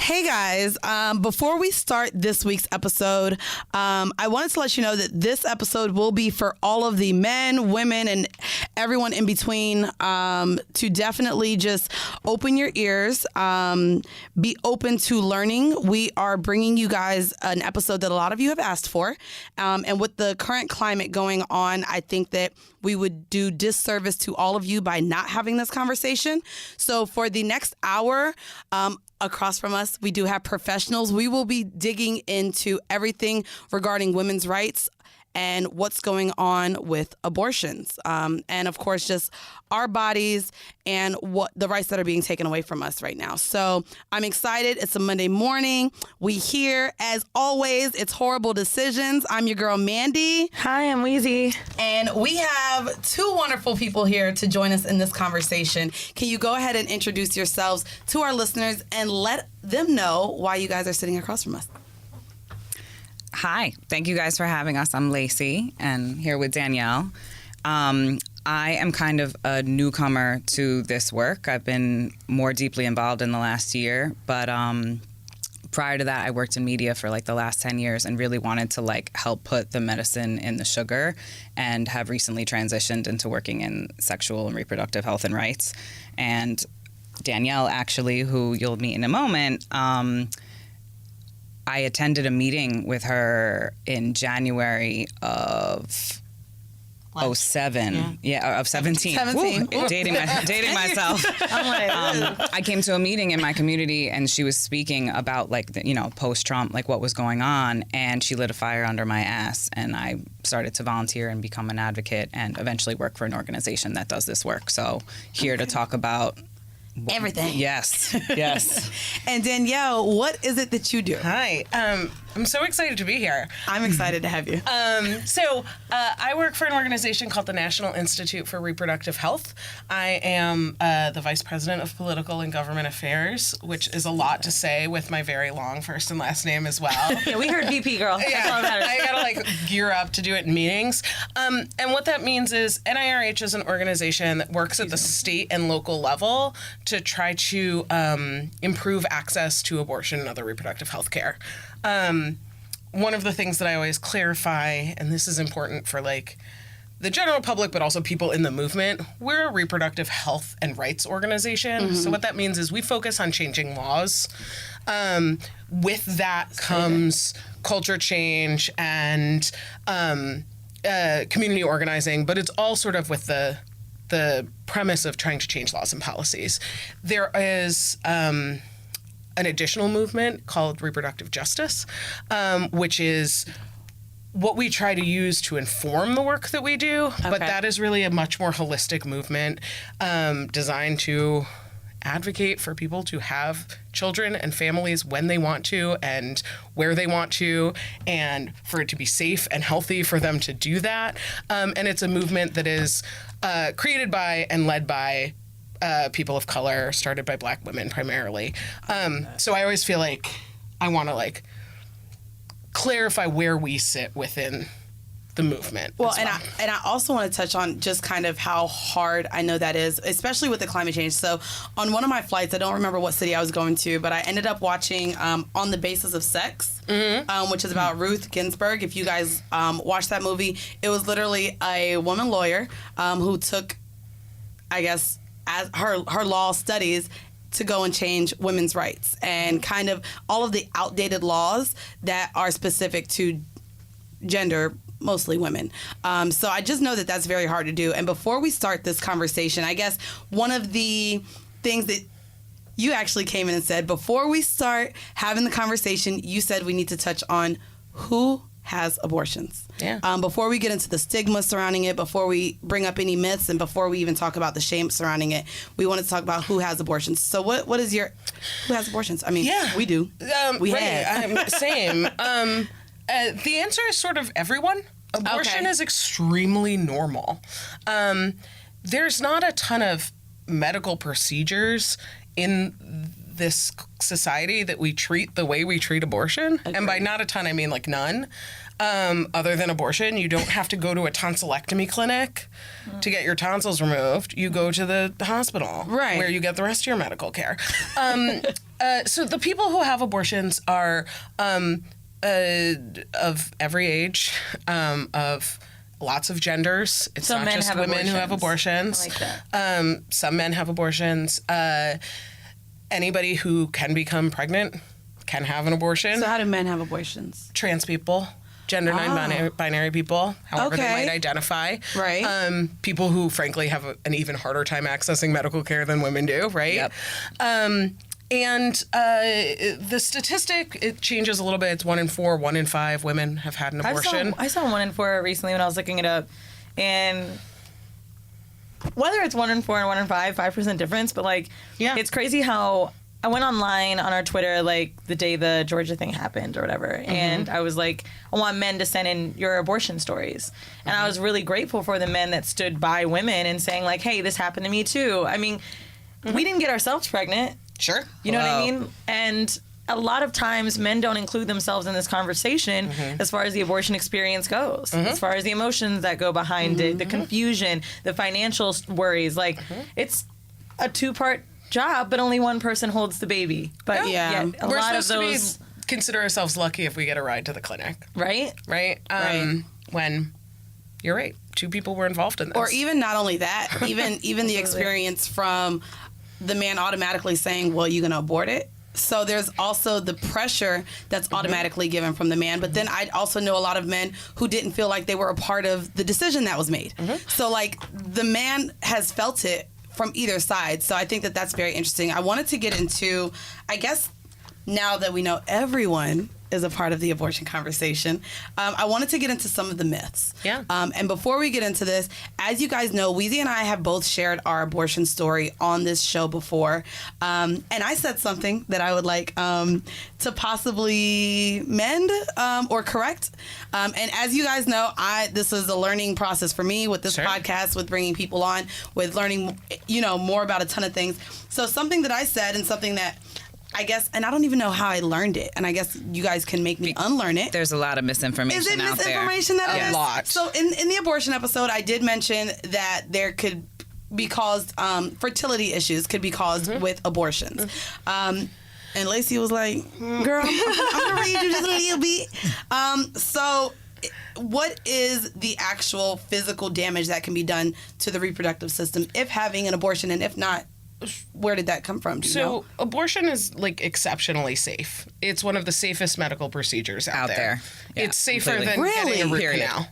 Hey guys, before we start this week's episode, I wanted to let you know that this episode will be for all of the men, women, and everyone in between to definitely just open your ears, be open to learning. We are bringing you guys an episode that a lot of you have asked for. And with the current climate going on, I think that we would do disservice to all of you by not having this conversation. So for the next hour, across from us, we do have professionals. We will be digging into everything regarding women's rights and what's going on with abortions. And of course, just our bodies and what the rights that are being taken away from us right now. So I'm excited. It's a Monday morning. We here, as always, it's Whoreible Decisions. I'm your girl, Mandy. Hi, I'm Weezy. And we have two wonderful people here to join us in this conversation. Can you go ahead and introduce yourselves to our listeners and let them know why you guys are sitting across from us? Hi, thank you guys for having us. I'm Lacey and here with Danielle. I am kind of a newcomer to this work. I've been more deeply involved in the last year, but prior to that, I worked in media for like the last 10 years and really wanted to like help put the medicine in the sugar, and have recently transitioned into working in sexual and reproductive health and rights. And Danielle, actually, who you'll meet in a moment, I attended a meeting with her in January of 07. Yeah, of 17. 17. Woo, dating myself. I came to a meeting in my community, and she was speaking about like the, post-Trump, like what was going on, and she lit a fire under my ass, and I started to volunteer and become an advocate, and eventually work for an organization that does this work. So here to talk about everything. Yes. And Danielle, what is it that you do? Hi, I'm so excited to be here. I'm excited to have you. I work for an organization called the National Institute for Reproductive Health. I am the Vice President of Political and Government Affairs, which is a lot to say with my very long first and last name as well. Yeah, we heard VP, girl. Yeah, I gotta gear up to do it in meetings. And what that means is NIRH is an organization that works at the state and local level to try to improve access to abortion and other reproductive health care. One of the things that I always clarify, and this is important for the general public, but also people in the movement, we're a reproductive health and rights organization. Mm-hmm. So what that means is we focus on changing laws. With that comes culture change and community organizing, but it's all sort of with the premise of trying to change laws and policies. There is an additional movement called reproductive justice, which is what we try to use to inform the work that we do. Okay. But that is really a much more holistic movement designed to advocate for people to have children and families when they want to and where they want to, and for it to be safe and healthy for them to do that. And it's a movement that is created by and led by people of color, started by Black women primarily. So I always feel like I want to clarify where we sit within the movement. Well, and I also want to touch on just kind of how hard I know that is, especially with the climate change. So on one of my flights, I don't remember what city I was going to, but I ended up watching On the Basis of Sex, which is about Ruth Ginsburg. If you guys watched that movie, it was literally a woman lawyer who took, I guess, as her law studies to go and change women's rights and kind of all of the outdated laws that are specific to gender, mostly women. So I just know that that's very hard to do. And before we start this conversation, I guess one of the things that you actually came in and said, before we start having the conversation, you said we need to touch on who has abortions. Yeah. Before we get into the stigma surrounding it, before we bring up any myths, and before we even talk about the shame surrounding it, we want to talk about who has abortions. So what is who has abortions? I mean, yeah, we do. We have. Same. The answer is sort of everyone. Abortion is extremely normal. There's not a ton of medical procedures in this society that we treat the way we treat abortion. Agreed. And by not a ton, I mean none. other than abortion. You don't have to go to a tonsillectomy clinic to get your tonsils removed. You go to the hospital, Right. where you get the rest of your medical care. So the people who have abortions are of every age, of lots of genders. It's Some not men just have women who have abortions. I like that. Some men have abortions. Anybody who can become pregnant can have an abortion. So how do men have abortions? Trans people, gender non-binary people, however they Okay. might identify. Right. People who, frankly, have an even harder time accessing medical care than women do, right? Yep. And the statistic, it changes a little bit. It's 1 in 4, 1 in 5 women have had an abortion. I saw 1 in 4 recently when I was looking it up, and whether it's 1 in 4 and 1 in 5% difference, but like, Yeah. it's crazy how I went online on our Twitter like the day the Georgia thing happened or whatever, and I was like, I want men to send in your abortion stories, and I was really grateful for the men that stood by women and saying like, hey, this happened to me too. I mean, we didn't get ourselves pregnant. Sure. You know what I Wow. mean? And a lot of times men don't include themselves in this conversation as far as the abortion experience goes, as far as the emotions that go behind it, the confusion, the financial worries. Like, it's a 2-part job, but only one person holds the baby. But Yeah. yeah, a We're lot of supposed those, to consider ourselves lucky if we get a ride to the clinic, right? right? Right. When you're right, 2 people were involved in this. Or even not only that, even the experience from the man automatically saying, well, you're going to abort it. So there's also the pressure that's automatically given from the man. But then I also know a lot of men who didn't feel like they were a part of the decision that was made. So like the man has felt it from either side. So I think that that's very interesting. I wanted to get into, I guess, now that we know everyone is a part of the abortion conversation, I wanted to get into some of the myths. Yeah. And before we get into this, as you guys know, Weezy and I have both shared our abortion story on this show before. And I said something that I would like to possibly mend or correct. And as you guys know, this is a learning process for me with this Sure. podcast, with bringing people on, with learning, more about a ton of things. So something that I said and something that I guess, and I don't even know how I learned it, and I guess you guys can make me unlearn it. There's a lot of misinformation Is it out there. misinformation that it A is? lot. So in the abortion episode, I did mention that there could be caused, fertility issues could be caused with abortions. And Lacey was like, girl, I'm gonna read you just a little bit. So what is the actual physical damage that can be done to the reproductive system if having an abortion, and if not, where did that come from? Do you know? Abortion is like exceptionally safe. It's one of the safest medical procedures out there. Yeah, It's safer completely. than getting a root Period. canal.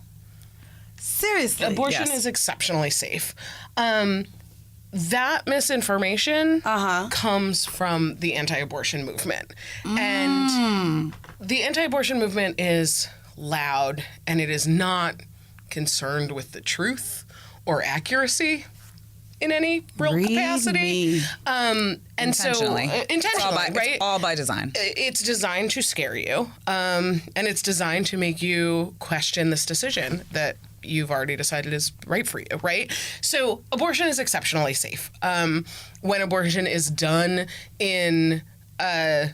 Seriously. Abortion Yes. is exceptionally safe. That misinformation comes from the anti-abortion movement. And the anti-abortion movement is loud, and it is not concerned with the truth or accuracy in any real Read capacity. me. And Intentionally. so intentionally, right? It's all by design. It's designed to scare you, and it's designed to make you question this decision that you've already decided is right for you, right? So abortion is exceptionally safe. When abortion is done in a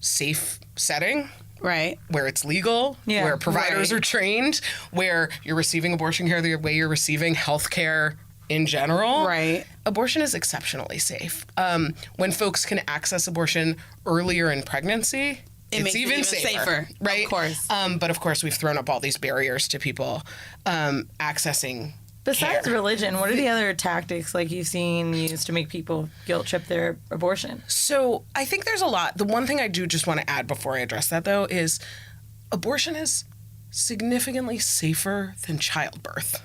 safe setting, Right. where it's legal, Yeah, where providers right. are trained, where you're receiving abortion care the way you're receiving health care in general, Right. abortion is exceptionally safe. When folks can access abortion earlier in pregnancy, it's makes it even even safer, safer, right? of course. But of course, we've thrown up all these barriers to people accessing Besides care. religion, what are the other tactics like you've seen used to make people guilt trip their abortion? So I think there's a lot. The one thing I do just want to add before I address that, though, is abortion is significantly safer than childbirth.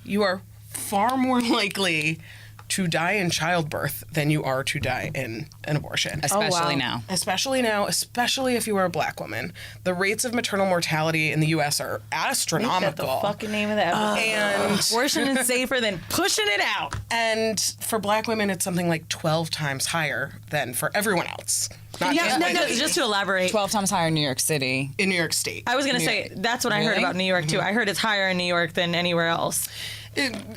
You are far more likely to die in childbirth than you are to die in an abortion. Especially wow. now. Especially now, especially if you are a black woman. The rates of maternal mortality in the U.S. are Make that the astronomical. fucking name of the episode. And Abortion is safer than pushing it out. And for black women, it's something like 12 times higher than for everyone else. Not Yeah, just no, Just to elaborate, 12 times higher in New York City. in New York State. I was going to say, that's what I heard Really? about New York, too. I heard it's higher in New York than anywhere else.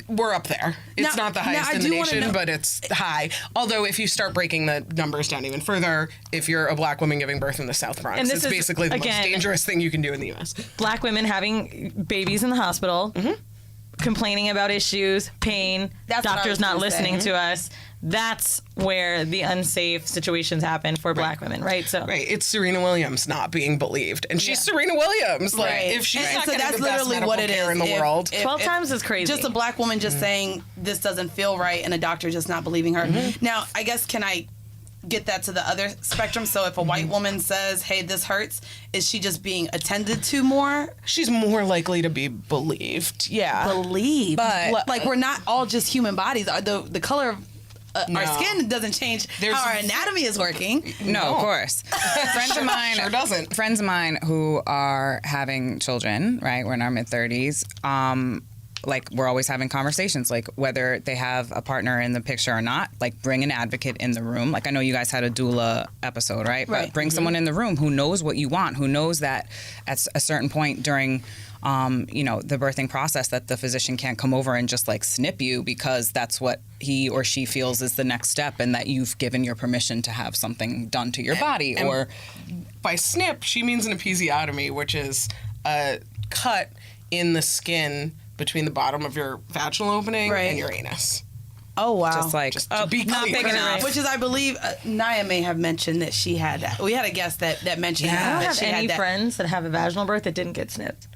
We're up there. It's Now- not the now highest I in the do wanna nation, know- but it's high. Although if you start breaking the numbers down even further, if you're a black woman giving birth in the South Bronx, And this it's is, basically the most again, dangerous thing you can do in the U.S. Black women having babies in the hospital, complaining about issues, pain, That's what I doctors was not gonna listening say. to us. That's where the unsafe situations happen for black women, right? So Right, it's Serena Williams not being believed, and she's Serena Williams. Like, Right. if she's And not so getting that's the best literally medical what it care is. in the If- world, if- 12 times is crazy. Just a black woman just saying this doesn't feel right, and a doctor just not believing her. Now, I guess, can I get that to the other spectrum? So if a white woman says, "Hey, this hurts," is she just being attended to more? she's more likely to be believed. Yeah, Believe, But- like we're not all just human bodies. The color of our No. skin doesn't change There's- how our anatomy is working. No, of course. Friends of mine sure doesn't. Friends of mine who are having children, right? We're in our mid-30s. Like, we're always having conversations, like whether they have a partner in the picture or not, like bring an advocate in the room. Like, I know you guys had a doula episode, right? Right. But bring someone in the room who knows what you want, who knows that at a certain point during the birthing process that the physician can't come over and just like snip you because that's what he or she feels is the next step, and that you've given your permission to have something done to your body. and- Or By snip, she means an episiotomy, which is a cut in the skin between the bottom of your vaginal opening Right. and your anus. Oh wow! just like To be not clear. big enough. Which is, I believe, Naya may have mentioned that she had that. We had a guest that mentioned Yeah. that. I don't that have she any had that. friends that have a vaginal birth that didn't get snipped.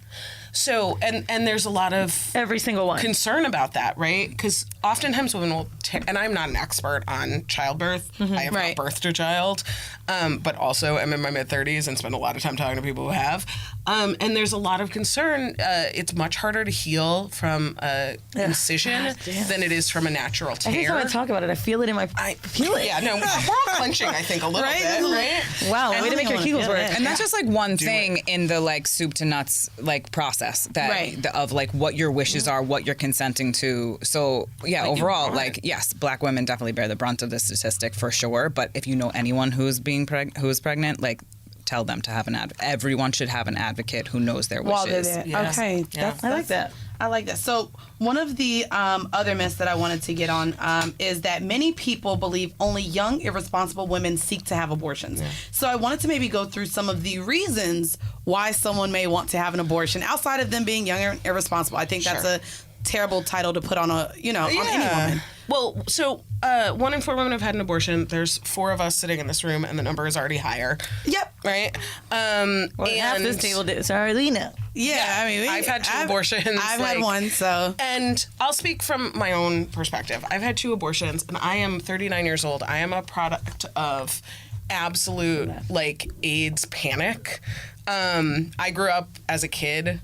So, and there's a lot of Every single one. concern about that, right? Because oftentimes women will, and I'm not an expert on childbirth. I have Right. not birthed a child, but also I'm in my mid-30s and spend a lot of time talking to people who have. And there's a lot of concern. It's much harder to heal from a incision than it is from a natural tear. Every time I talk about it, I feel it in my. I feel it. Yeah, no, we're all clenching, I think, a little Right? bit, right? Wow, way to make your kegels work. And that's just like one thing in the like soup to nuts like process that Right. of like what your wishes are, what you're consenting to. So yeah, overall, like yes, black women definitely bear the brunt of this statistic for sure. But if you know anyone who's being who's pregnant, like tell them to have an everyone should have an advocate who knows their While they're wishes. there. Yes. Okay, Yeah. I like that. I like that. So one of the other myths that I wanted to get on is that many people believe only young, irresponsible women seek to have abortions. So I wanted to maybe go through some of the reasons why someone may want to have an abortion outside of them being young and irresponsible. I think that's Sure. a terrible title to put on on any woman. Well, so 1 in 4 women have had an abortion. There's 4 of us sitting in this room, and the number is already higher. Yep. Right? Well, half this table did. Sorry, Lena. Yeah, I mean, I've had 2 abortions. I've like- had one, so And I'll speak from my own perspective. I've had 2 abortions, and I am 39 years old. I am a product of absolute, like, AIDS panic. I grew up as a kid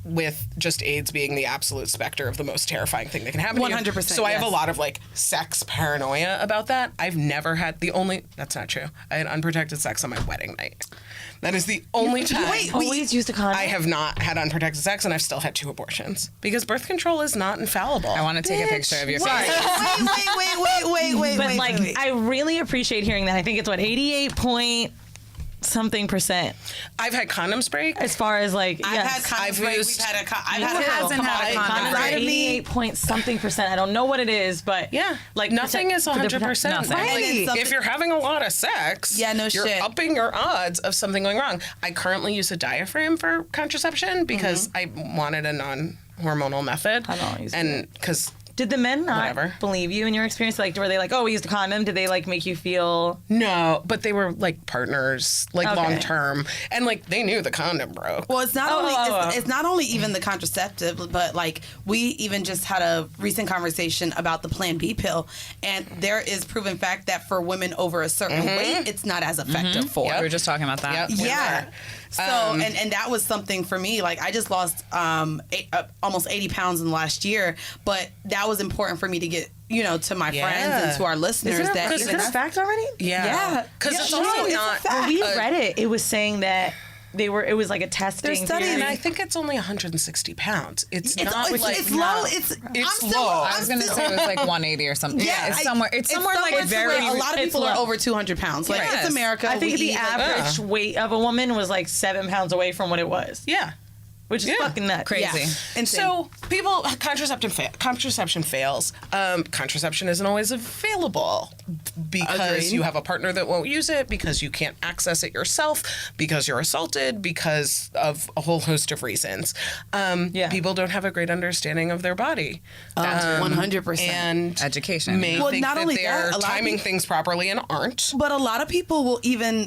with just AIDS being the absolute specter of the most terrifying thing that can happen to you. 100%, So I have a yes. lot of, like, sex paranoia about that. I've never had that's not true. I had unprotected sex on my wedding night. That is the only time. Always used a condom. I have not had unprotected sex, and I've still had 2 abortions because birth control is not infallible. I want to take a picture of your face. But like, wait. I really appreciate hearing that. I think it's 88 point something percent I've had condoms break. as far as like. I've yes. had condoms I've break. used- We've had I've Who had a hasn't had a condom Condoms break? out of me. 88 point something percent. I don't know what it is, but Yeah, like nothing is 100%. Nothing. Like, Right. if you're having a lot of sex, Yeah, no you're shit. upping your odds of something going wrong. I currently use a diaphragm for contraception because I wanted a non-hormonal method. I don't use and because Did the men not Whatever. believe you in your experience? Like, were they like, oh, we used a condom? Did they like make you feel? no, but they were like partners, like Okay. long term, and like they knew the condom broke. Well, it's not Oh, only oh, oh. It's not only even the contraceptive, but like we even just had a recent conversation about the Plan B pill, and there is proven fact that for women over a certain weight, it's not as effective for. We were just talking about that. Yep. Yeah. were. So and that was something for me. Like I just lost almost 80 pounds in the last year, but that was important for me to get to my Yeah. friends and to our listeners Is that it even a fact already? Yeah. because Yeah, it's no, also it's a not. fact. When we read it, it was saying that it was like a testing. They're studying And theory. I think it's only 160 pounds. It's not it's, like it's low. It's I'm still, low. I I'm was going to still- say it was like 180 or something. Yeah, it's somewhere. It's somewhere like to very. where a lot of it's people are low. over 200 pounds. Like Yes. it's America. I think we the eat, like, average weight of a woman was like 7 pounds away from what it was. Yeah. which is fucking nuts. Crazy. Yeah. And So people, contraception fails. Contraception isn't always available because Agreed. you have a partner that won't use it, because you can't access it yourself, because you're assaulted, because of a whole host of reasons. People don't have a great understanding of their body. 100%. And Education. may Well, think not that only they're that, a lot of timing people- things properly and aren't. But a lot of people will even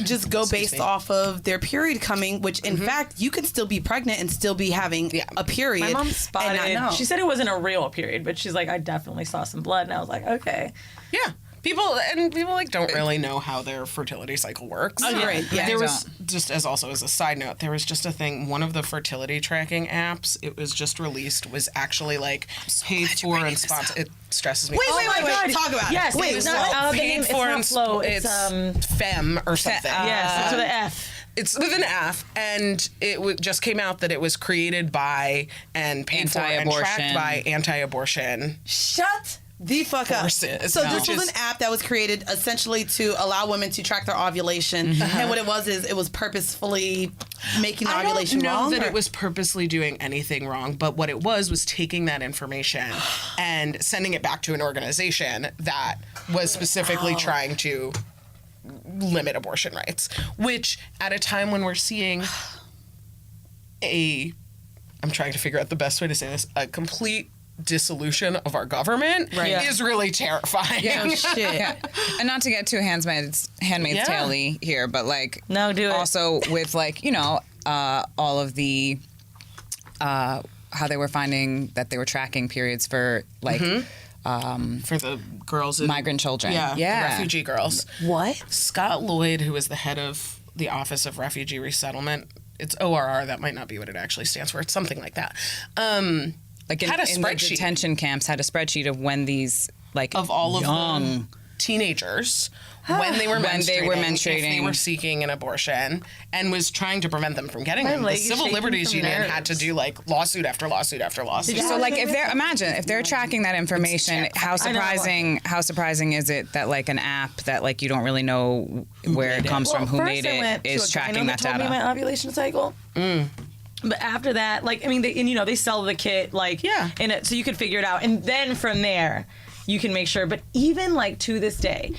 just go based me. off of their period coming, which in fact you can still be pregnant and still be having a period. My mom and spotted. not know. She said it wasn't a real period, but she's like, I definitely saw some blood, and I was like, okay. Yeah. People like don't really know how their fertility cycle works. Agreed. Yeah. There was just as a side note, there was just a thing. One of the fertility tracking apps, it was just released, was actually like paid for and sponsored. It stresses me. Wait, talk about Yes, it. Wait, it's what? not, the Paid name, it's for not and Flow. it's Femme or something. Yes, it's with an F. It's with an F, and it just came out that it was created by and paid for and tracked by anti-abortion. Shut the fuck up. Forces. So No. this was an app that was created essentially to allow women to track their ovulation, and what it was is it was purposefully making the I ovulation don't know wrong. that or- it was purposely doing anything wrong, but what it was taking that information and sending it back to an organization that was specifically trying to limit abortion rights, which at a time when we're seeing I'm trying to figure out the best way to say this, a complete dissolution of our government is really terrifying. Oh, shit. Yeah. And not to get too Handmaid's Tale-y here, but like No, do it. also with like, all of the how they were finding that they were tracking periods for like For the girls in migrant children. Yeah, the Yeah. refugee girls. What? Scott Lloyd, who was the head of the Office of Refugee Resettlement, it's ORR, that might not be what it actually stands for. It's something like that. Like in had a the spreadsheet detention camps, had a spreadsheet of when these like of all of young the teenagers when they were menstruating, if they were seeking an abortion, and was trying to prevent them from getting them. The leg is Civil shaking Liberties from Union nerves. had to do like lawsuit after lawsuit after lawsuit. So like if they're if they're tracking that information, how surprising is it that like an app that like you don't really know where it comes from, who made it, is tracking that told me data? my ovulation cycle. But after that, like, I mean, they sell the kit, like, in it, so you could figure it out. And then from there, you can make sure. But even, like, to this day,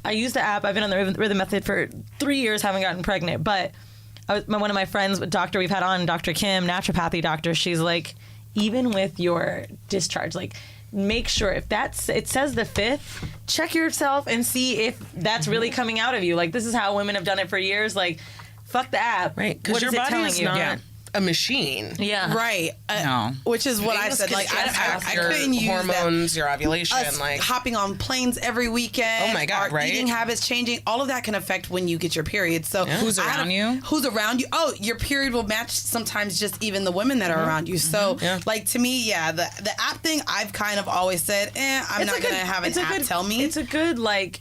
I use the app. I've been on the Rhythm Method for 3 years, haven't gotten pregnant. But one of my friends, doctor we've had on, Dr. Kim, naturopathy doctor, she's like, even with your discharge, like, make sure if it says the 5th, check yourself and see if that's really coming out of you. Like, this is how women have done it for years. Like, fuck the app. Right, because What your is it body telling is you? not a machine. Yeah. Right. No. Which is what I Things said. can Like, I your couldn't use hormones, your ovulation, that. Us like hopping on planes every weekend. Oh my God, our right? eating habits changing. All of that can affect when you get your period. So Who's around you? Who's around you? Oh, your period will match sometimes just even the women that are around you. So like to me, the app thing, I've kind of always said, I'm not gonna have an app tell me. It's a good like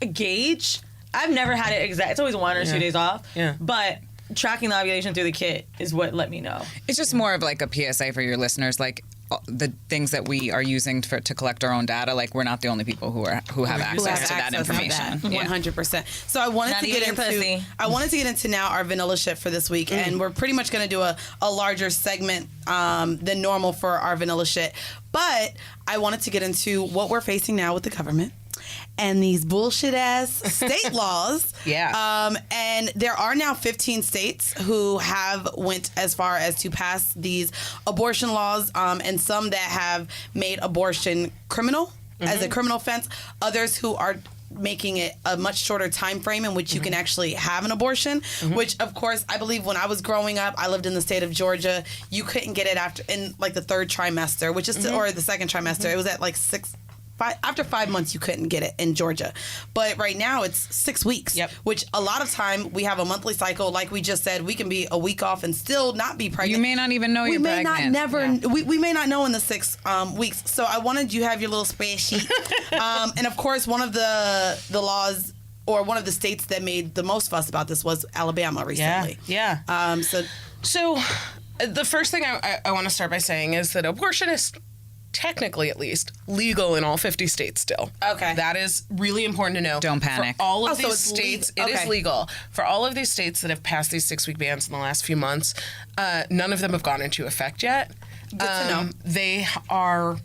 a gauge. I've never had it exact. It's always 1 or 2 days off. Yeah. But tracking the ovulation through the kit is what let me know. It's just more of like a PSA for your listeners, like the things that we are using to collect our own data. Like we're not the only people who have access to that information. Yeah. 100%. So I wanted Not to even get your pussy. into. I wanted to get into now our vanilla shit for this week, and we're pretty much going to do a larger segment than normal for our vanilla shit. But I wanted to get into what we're facing now with the government and these bullshit ass state laws. Yeah. And there are now 15 states who have went as far as to pass these abortion laws, and some that have made abortion criminal as a criminal offense. Others who are making it a much shorter time frame in which you can actually have an abortion, which of course I believe when I was growing up, I lived in the state of Georgia, you couldn't get it in like the 3rd trimester, which is or the 2nd trimester. It was at like after 5 months you couldn't get it in Georgia, but right now it's 6 weeks. Which a lot of time we have a monthly cycle, like we just said, we can be a week off and still not be pregnant. You may not even know you're pregnant. We may not know in the 6 weeks. So I wanted you to have your little spreadsheet. And of course, one of the laws, or one of the states that made the most fuss about this, was Alabama recently. So the first thing I want to start by saying is that abortionists technically at least, legal in all 50 states still. Okay. That is really important to know. Don't panic. For all of so these it's states, legal. it is Okay. legal. For all of these states that have passed these 6-week bans in the last few months, none of them have gone into effect yet. Good to know. They are...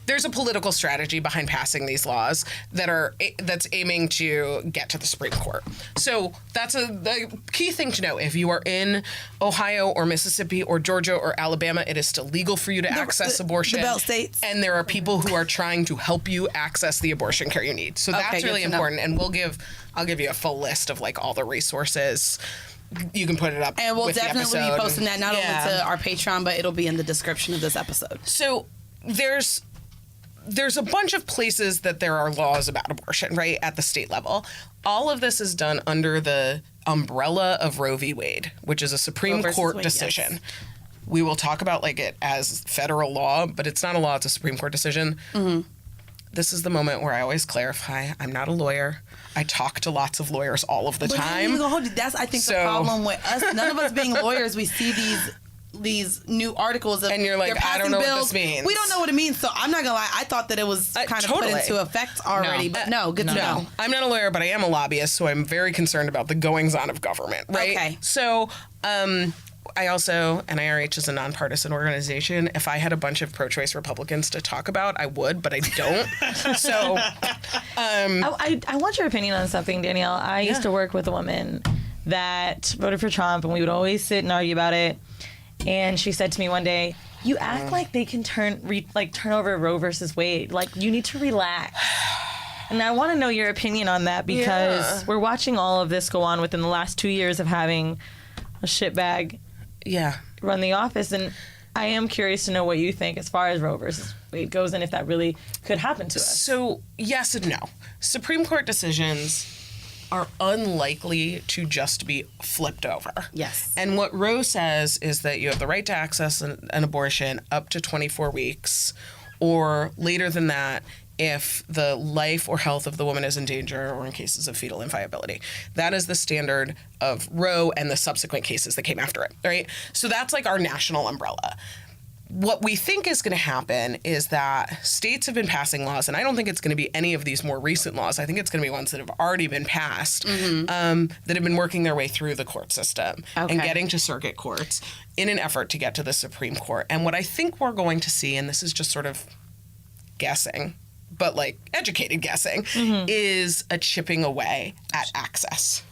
There's a political strategy behind passing these laws that's aiming to get to the Supreme Court. So that's the key thing to know. If you are in Ohio or Mississippi or Georgia or Alabama, it is still legal for you to access abortion. The belt states. And there are people who are trying to help you access the abortion care you need. So that's good really to know. important. And I'll give you a full list of like all the resources. You can put it up. And we'll with the definitely be episode. posting that not only to our Patreon, but it'll be in the description of this episode. So there's a bunch of places that there are laws about abortion, right, at the state level. All of this is done under the umbrella of Roe v. Wade, which is a Supreme versus Court Wade, decision. yes. We will talk about like it as federal law, but it's not a law, it's a Supreme Court decision. Mm-hmm. This is the moment where I always clarify, I'm not a lawyer. I talk to lots of lawyers all of the time. That's, I think, the problem with us. None of us being lawyers, we see these new articles of, and you're like, they're I don't passing know bills. what this means. We don't know what it means, so I'm not gonna lie. I thought that it was kind of totally. put into effect already, but no, good to know. I'm not a lawyer, but I am a lobbyist, so I'm very concerned about the goings-on of government, right? Okay. So, I also, NIRH is a nonpartisan organization. If I had a bunch of pro-choice Republicans to talk about, I would, but I don't. So, I want your opinion on something, Danielle. I used to work with a woman that voted for Trump, and we would always sit and argue about it. And she said to me one day, "You act like they can turn over Roe versus Wade. Like, you need to relax." And I want to know your opinion on that, because we're watching all of this go on within the last 2 years of having a shitbag run the office. And I am curious to know what you think as far as Roe versus Wade goes, and if that really could happen to us. So, yes and no. Supreme Court decisions are unlikely to just be flipped over. Yes. And what Roe says is that you have the right to access an abortion up to 24 weeks, or later than that if the life or health of the woman is in danger or in cases of fetal inviability. That is the standard of Roe and the subsequent cases that came after it, right? So that's like our national umbrella. What we think is going to happen is that states have been passing laws, and I don't think it's going to be any of these more recent laws. I think it's going to be ones that have already been passed, that have been working their way through the court system and getting to circuit courts in an effort to get to the Supreme Court. And what I think we're going to see, and this is just sort of guessing, but like educated guessing, is a chipping away at access.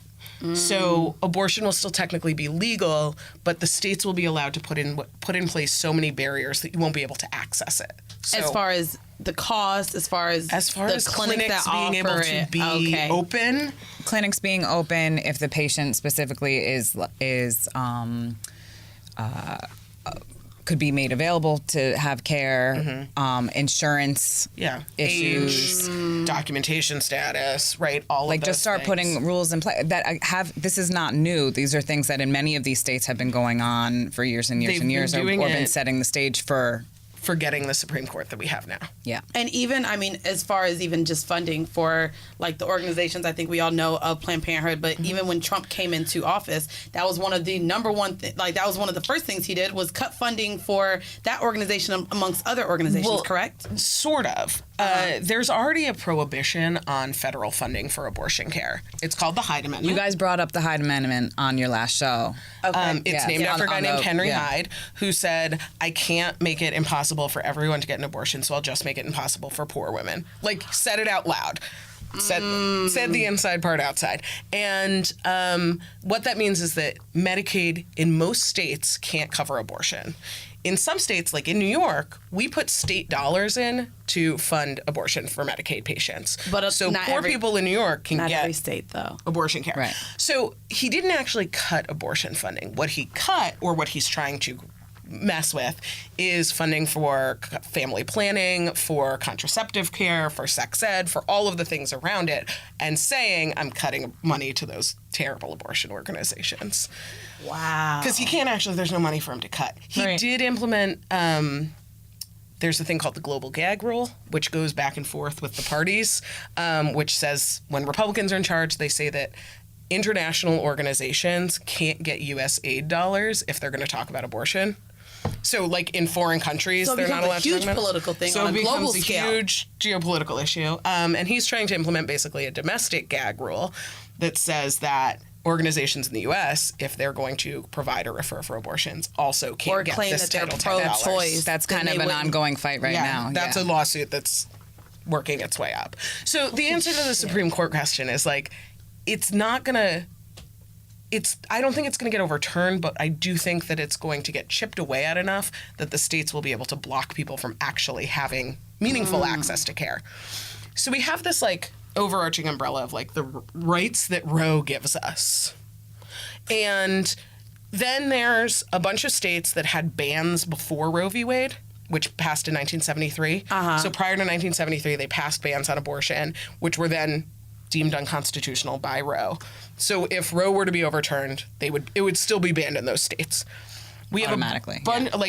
So abortion will still technically be legal, but the states will be allowed to put in place so many barriers that you won't be able to access it. So, as far as the cost, as far as the clinics being able to be open, clinics being open, if the patient specifically is could be made available to have care, insurance issues, age, documentation status, right? All like of those just start things. putting rules in place that have. This is not new. These are things that in many of these states have been going on for years and years They've and years, been or doing been it. setting the stage for. Forgetting the Supreme Court that we have now. Yeah. And even, I mean, as far as even just funding for like the organizations, I think we all know of Planned Parenthood, but even when Trump came into office, that was one of the number one that was one of the first things he did was cut funding for that organization amongst other organizations, correct? Sort of. There's already a prohibition on federal funding for abortion care. It's called the Hyde Amendment. You guys brought up the Hyde Amendment on your last show. It's named after a guy named Henry yeah. Hyde, who said, I can't make it impossible for everyone to get an abortion, so I'll just make it impossible for poor women. Like, said it out loud. Said the inside part outside. And what that means is that Medicaid in most states can't cover abortion. In some states, like in New York, we put state dollars in to fund abortion for Medicaid patients. But so not poor every- people in New York can Not get every state, though. abortion care. Right. So he didn't actually cut abortion funding. What he cut, or what he's trying to mess with, is funding for family planning, for contraceptive care, for sex ed, for all of the things around it, and saying, I'm cutting money to those terrible abortion organizations. Wow. Because he can't actually, there's no money for him to cut. He Right. did implement, there's a thing called the global gag rule, which goes back and forth with the parties, which says when Republicans are in charge, they say that international organizations can't get U.S. aid dollars if they're going to talk about abortion. So, like in foreign countries, So it they're not becomes a allowed to huge implement. political thing so on a it becomes global a scale. huge geopolitical issue. And he's trying to implement basically a domestic gag rule that says that organizations in the U.S., if they're going to provide or refer for abortions, also can't Or get claim this that they're Title X dollars. pro-choice. That's then kind they of an wouldn't- ongoing fight right now. That's a lawsuit that's working its way up. So the answer to the Supreme Court question is like, it's not gonna. I don't think it's going to get overturned, but I do think that it's going to get chipped away at enough that the states will be able to block people from actually having meaningful access to care. So we have this like overarching umbrella of like the rights that Roe gives us. And then there's a bunch of states that had bans before Roe v. Wade, which passed in 1973. So prior to 1973, they passed bans on abortion, which were then deemed unconstitutional by Roe. So if Roe were to be overturned, it would still be banned in those states. We have Automatically,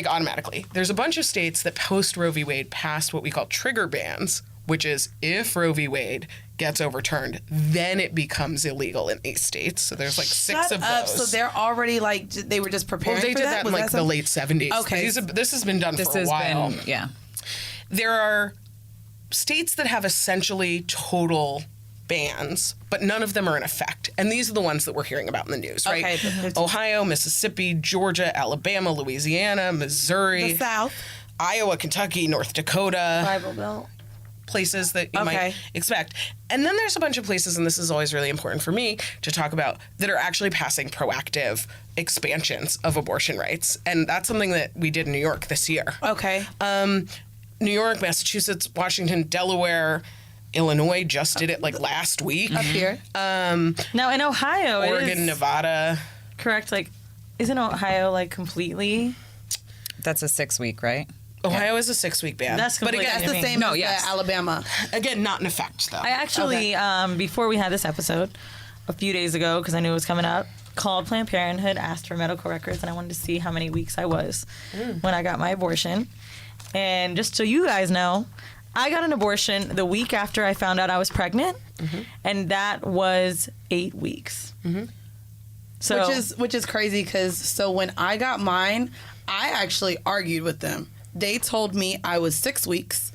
automatically. There's a bunch of states that post Roe v. Wade passed what we call trigger bans, which is if Roe v. Wade gets overturned, then it becomes illegal in these states. So there's like six of those. So they're already like they were just preparing Well, they for did that? that in Was like the late 70s. Okay. This has been done for a while. There are states that have essentially total bans, but none of them are in effect. And these are the ones that we're hearing about in the news, right? Okay. Ohio, Mississippi, Georgia, Alabama, Louisiana, Missouri, The South. Iowa, Kentucky, North Dakota. Bible Belt. Places that you might expect. And then there's a bunch of places, and this is always really important for me to talk about, that are actually passing proactive expansions of abortion rights. And that's something that we did in New York this year. Okay. New York, Massachusetts, Washington, Delaware, Illinois just did it like last week. Up here. Now in Ohio, Oregon, it is Nevada. correct. Like, isn't Ohio like completely? That's a 6-week, right? Ohio is a 6-week ban. That's but completely- again, That's the I mean, same no, as yes. Alabama. again, not in effect though. I actually, before we had this episode, a few days ago, because I knew it was coming up, called Planned Parenthood, asked for medical records, and I wanted to see how many weeks I was when I got my abortion. And just so you guys know, I got an abortion the week after I found out I was pregnant, and that was 8 weeks. So, Which is crazy because so when I got mine, I actually argued with them. They told me I was 6 weeks.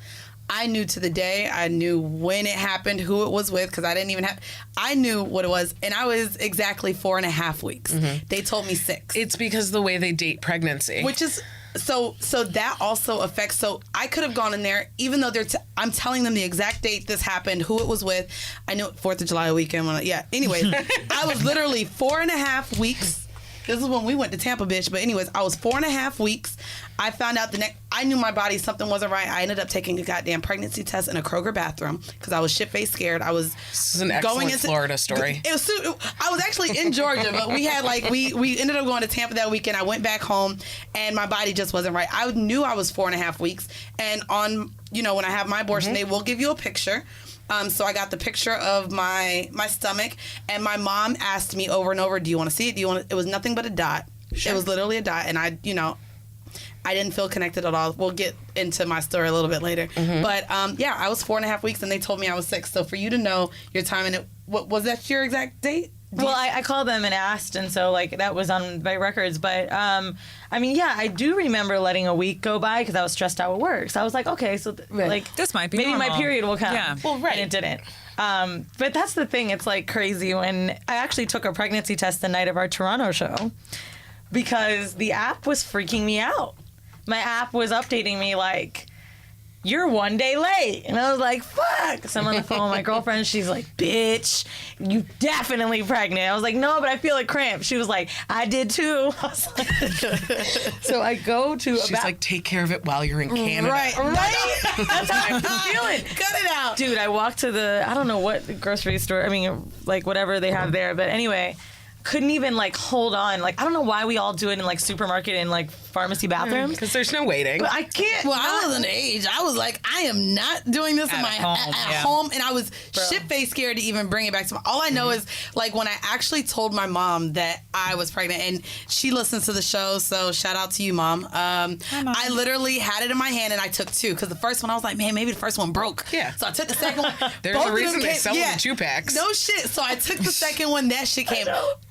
I knew to the day. I knew when it happened, who it was with, because I didn't even have. I knew what it was, and I was exactly 4.5 weeks. They told me 6. It's because of the way they date pregnancy. Which is so that also affects. So I could have gone in there, even though I'm telling them the exact date this happened, who it was with. I knew 4th of July weekend. Anyways, I was literally 4.5 weeks. This is when we went to Tampa, bitch. But anyways, I was 4.5 weeks. I found out I knew my body, something wasn't right. I ended up taking a goddamn pregnancy test in a Kroger bathroom because I was shit-faced scared. I was This is an excellent Florida story. I was actually in Georgia, but we had we ended up going to Tampa that weekend. I went back home, and my body just wasn't right. I knew I was 4.5 weeks, and on when I have my abortion, they will give you a picture. So I got the picture of my stomach, and my mom asked me over and over, "Do you want to see it? It was nothing but a dot. Sure. It was literally a dot, and I didn't feel connected at all. We'll get into my story a little bit later. But I was 4.5 weeks, and they told me I was 6. So for you to know your time, and what was that your exact date? well, I called them and asked, and so that was on my records. But I do remember letting a week go by because I was stressed out at work. So I was like, okay, so This might be maybe normal. my period will come. Yeah. Well, right. And it didn't. But that's the thing. It's crazy when I actually took a pregnancy test the night of our Toronto show because the app was freaking me out. My app was updating me you're 1 day late. And I was like, fuck. So I'm on the phone with my girlfriend. She's like, bitch, you definitely pregnant. I was like, no, but I feel a cramp. She was like, I did too. I was like, so I go to She's like, take care of it while you're in Canada. Right. That's how I'm feeling. Cut it out. Dude, I walked to I don't know what grocery store, whatever they have there. But anyway, couldn't even hold on. I don't know why we all do it in supermarket and pharmacy bathrooms. Because there's no waiting. But I can't. Well, I was underage. I was like, I am not doing this At at home, home, and I was shit-faced scared to even bring it back to my. All I know is when I actually told my mom that I was pregnant, and she listens to the show, so shout out to you, Mom. I literally had it in my hand and I took 2 because the first one I was like, man, maybe the first one broke. Yeah. So I took the second one. There's Both a of them reason they came- sell them in 2-packs. No shit. So I took the second one. That shit came.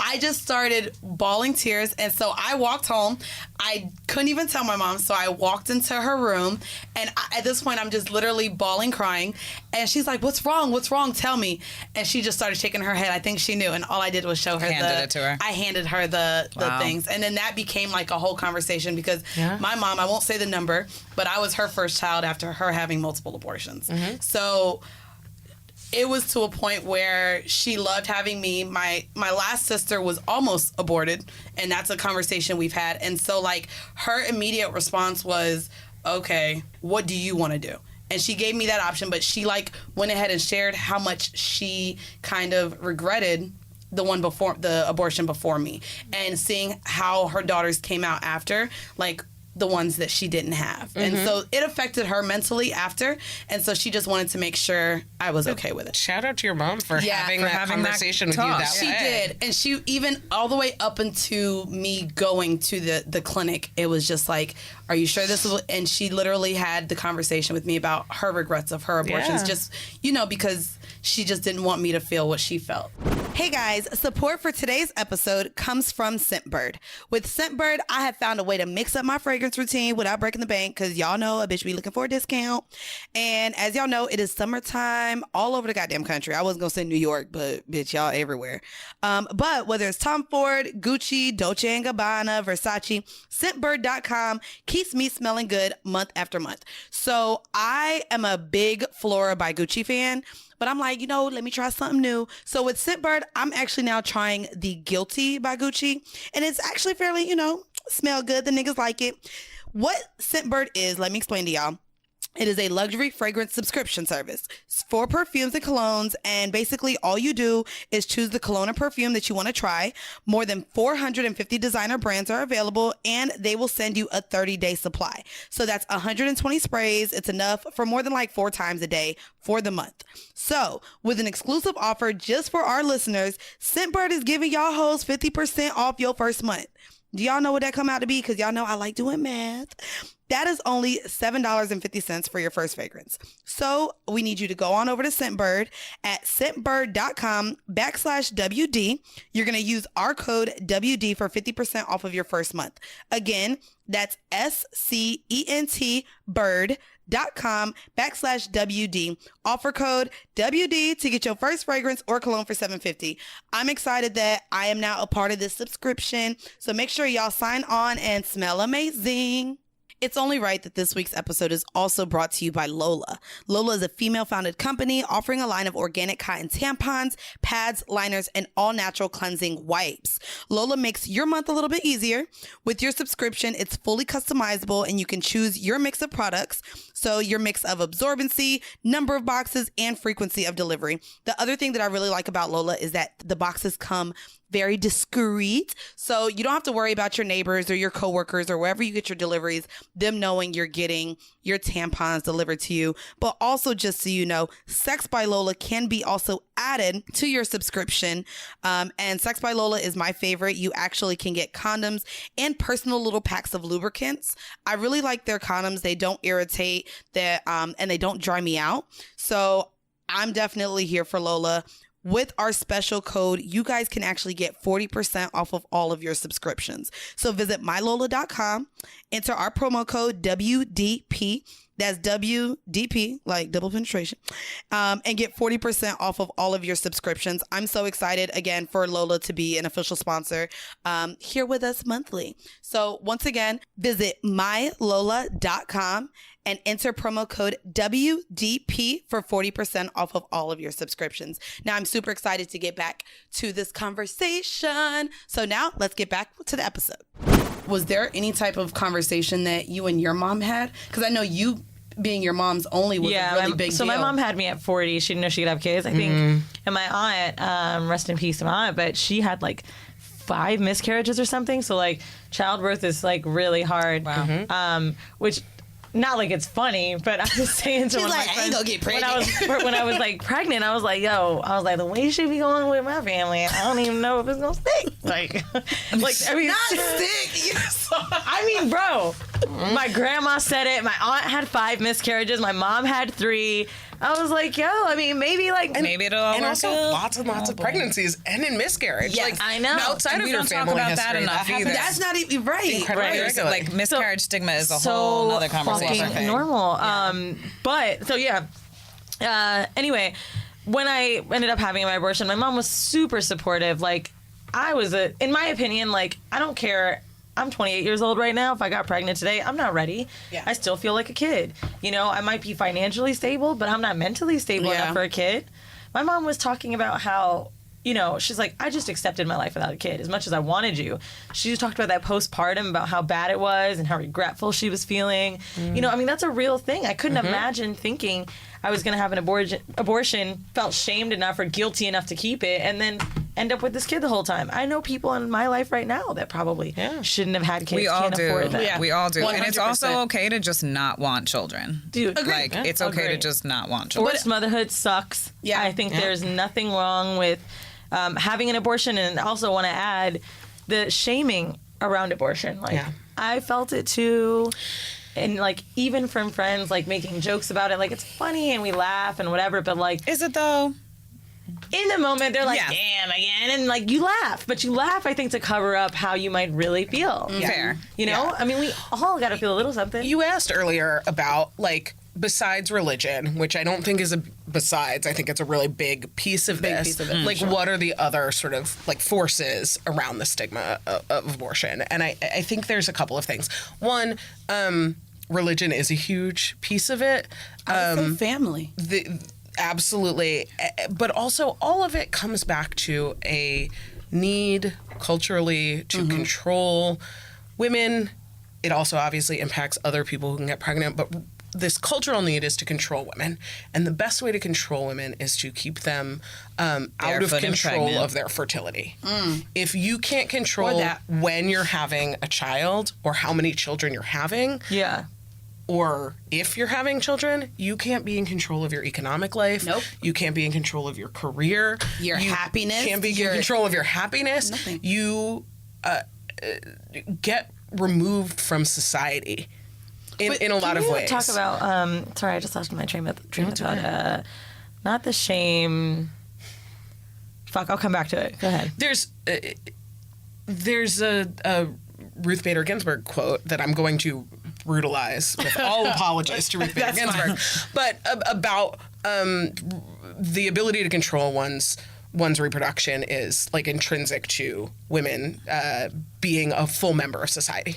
I just started bawling tears. And so I walked home. I couldn't even tell my mom. So I walked into her room. And at this point, I'm just literally bawling, crying. And she's like, what's wrong? What's wrong? Tell me. And she just started shaking her head. I think she knew. And all I did was show her it to her. I handed her the things. And then that became like a whole conversation because my mom, I won't say the number, but I was her first child after her having multiple abortions. So it was to a point where she loved having me. My last sister was almost aborted, and that's a conversation we've had. And so, like, her immediate response was, okay, what do you want to do? And she gave me that option, but she, like, went ahead and shared how much she kind of regretted the abortion before me. And seeing how her daughters came out after, like, the ones that she didn't have. And so it affected her mentally after. And so she just wanted to make sure I was okay with it. Shout out to your mom for having that conversation with you that way. She did. And she even all the way up into me going to the clinic, it was just like, are you sure this was, and she literally had the conversation with me about her regrets of her abortions, just, because she just didn't want me to feel what she felt. Hey guys, support for today's episode comes from Scentbird. With Scentbird, I have found a way to mix up my fragrance routine without breaking the bank, because y'all know a bitch be looking for a discount. And as y'all know, it is summertime all over the goddamn country. I wasn't gonna say New York, but bitch, y'all everywhere. But whether it's Tom Ford, Gucci, Dolce & Gabbana, Versace, Scentbird.com keeps me smelling good month after month. So I am a big Flora by Gucci fan. But I'm like, let me try something new. So with Scentbird, I'm actually now trying the Guilty by Gucci. And it's actually fairly, smell good. The niggas like it. What Scentbird is, let me explain to y'all. It is a luxury fragrance subscription service for perfumes and colognes, and basically all you do is choose the cologne or perfume that you want to try. More than 450 designer brands are available, and they will send you a 30-day supply. So that's 120 sprays. It's enough for more than like 4 times a day for the month. So with an exclusive offer just for our listeners, Scentbird is giving y'all hoes 50% off your first month. Do y'all know what that come out to be? Because y'all know I like doing math. That is only $7.50 for your first fragrance. So we need you to go on over to Scentbird at scentbird.com/WD. You're going to use our code WD for 50% off of your first month. Again, that's SCENT bird.com/WD. Offer code WD to get your first fragrance or cologne for $7.50. I'm excited that I am now a part of this subscription. So make sure y'all sign on and smell amazing. It's only right that this week's episode is also brought to you by Lola. Lola is a female-founded company offering a line of organic cotton tampons, pads, liners, and all-natural cleansing wipes. Lola makes your month a little bit easier. With your subscription, it's fully customizable, and you can choose your mix of products. So your mix of absorbency, number of boxes, and frequency of delivery. The other thing that I really like about Lola is that the boxes come very discreet. So you don't have to worry about your neighbors or your coworkers or wherever you get your deliveries, them knowing you're getting your tampons delivered to you. But also, just so you know, Sex by Lola can be also added to your subscription. And Sex by Lola is my favorite. You actually can get condoms and personal little packs of lubricants. I really like their condoms. They don't irritate, and they don't dry me out. So I'm definitely here for Lola. With our special code, you guys can actually get 40% off of all of your subscriptions. So visit mylola.com, enter our promo code WDP, that's WDP, like double penetration, and get 40% off of all of your subscriptions. I'm so excited, again, for Lola to be an official sponsor here with us monthly. So once again, visit mylola.com and enter promo code WDP for 40% off of all of your subscriptions. Now, I'm super excited to get back to this conversation. So now let's get back to the episode. Was there any type of conversation that you and your mom had? Because I know you being your mom's only was a really big deal. So my mom had me at 40. She didn't know she could have kids, I think. And my aunt, rest in peace to my aunt, but she had like 5 miscarriages or something. So like childbirth is like really hard. Wow. Which... Not like it's funny, but I'm just saying to one of my friends, I ain't gonna get pregnant. when I was like pregnant, I was like, the way she be going with my family, I don't even know if it's gonna stick. Like I mean, not stick. I mean, bro, my grandma said it. My aunt had 5 miscarriages. My mom had 3. I was like, yo, I mean, maybe maybe it'll all and work also out. lots and lots of pregnancies and in miscarriage. Yes, like, I know. Outside And of we your don't talk family about history, that enough happens either. That's not even right. incredibly Right. regularly. Like miscarriage stigma is a so whole other conversation. fucking normal. But so yeah. Anyway, when I ended up having my abortion, my mom was super supportive. Like, in my opinion, like, I don't care. I'm 28 years old right now. If I got pregnant today, I'm not ready. Yeah. I still feel like a kid. You know, I might be financially stable, but I'm not mentally stable Yeah. enough for a kid. My mom was talking about how, you know, she's like, I just accepted my life without a kid as much as I wanted you. She just talked about that postpartum, about how bad it was and how regretful she was feeling. You know, I mean, that's a real thing. I couldn't imagine thinking I was going to have an abortion, felt shamed enough or guilty enough to keep it, and then end up with this kid the whole time. I know people in my life right now that probably shouldn't have had kids. We all can't do. afford them. Yeah. We all do. And it's 100%. also okay to just not want children. Dude, Like, it's okay to Agreed. just not want children. Forced motherhood sucks. Yeah. I think there's nothing wrong with having an abortion, and also want to add the shaming around abortion. Like, I felt it too. And like, even from friends, like, making jokes about it, like, it's funny and we laugh and whatever, but like, Is it though? in the moment they're like, Yeah. damn, again, and like, you laugh, but you laugh, I think, to cover up how you might really feel. Fair. You know, I mean, we all got to feel a little something. You asked earlier about, like, besides religion, which I don't think is I think it's a really big piece of this. piece of it, Like, what are the other sort of, like, forces around the stigma of abortion? And I think there's a couple of things. One, religion is a huge piece of it. I would say family. Absolutely. But also, all of it comes back to a need culturally to control women. It also obviously impacts other people who can get pregnant, but this cultural need is to control women. And the best way to control women is to keep them out of Barefoot and control pregnant. of their fertility. If you can't control when you're having a child or how many children you're having, Yeah. or if you're having children, you can't be in control of your economic life. Nope. You can't be in control of your career. Your You happiness, can't be your- in control of your happiness. Nothing. You get removed from society in a lot of ways. Talk about, sorry, I just lost my train of thought. Not the shame. Fuck, I'll come back to it. Go ahead. There's a Ruth Bader Ginsburg quote that I'm going to brutalize with all apologies to Ruth Bader Ginsburg, but about the ability to control one's reproduction is like intrinsic to women being a full member of society.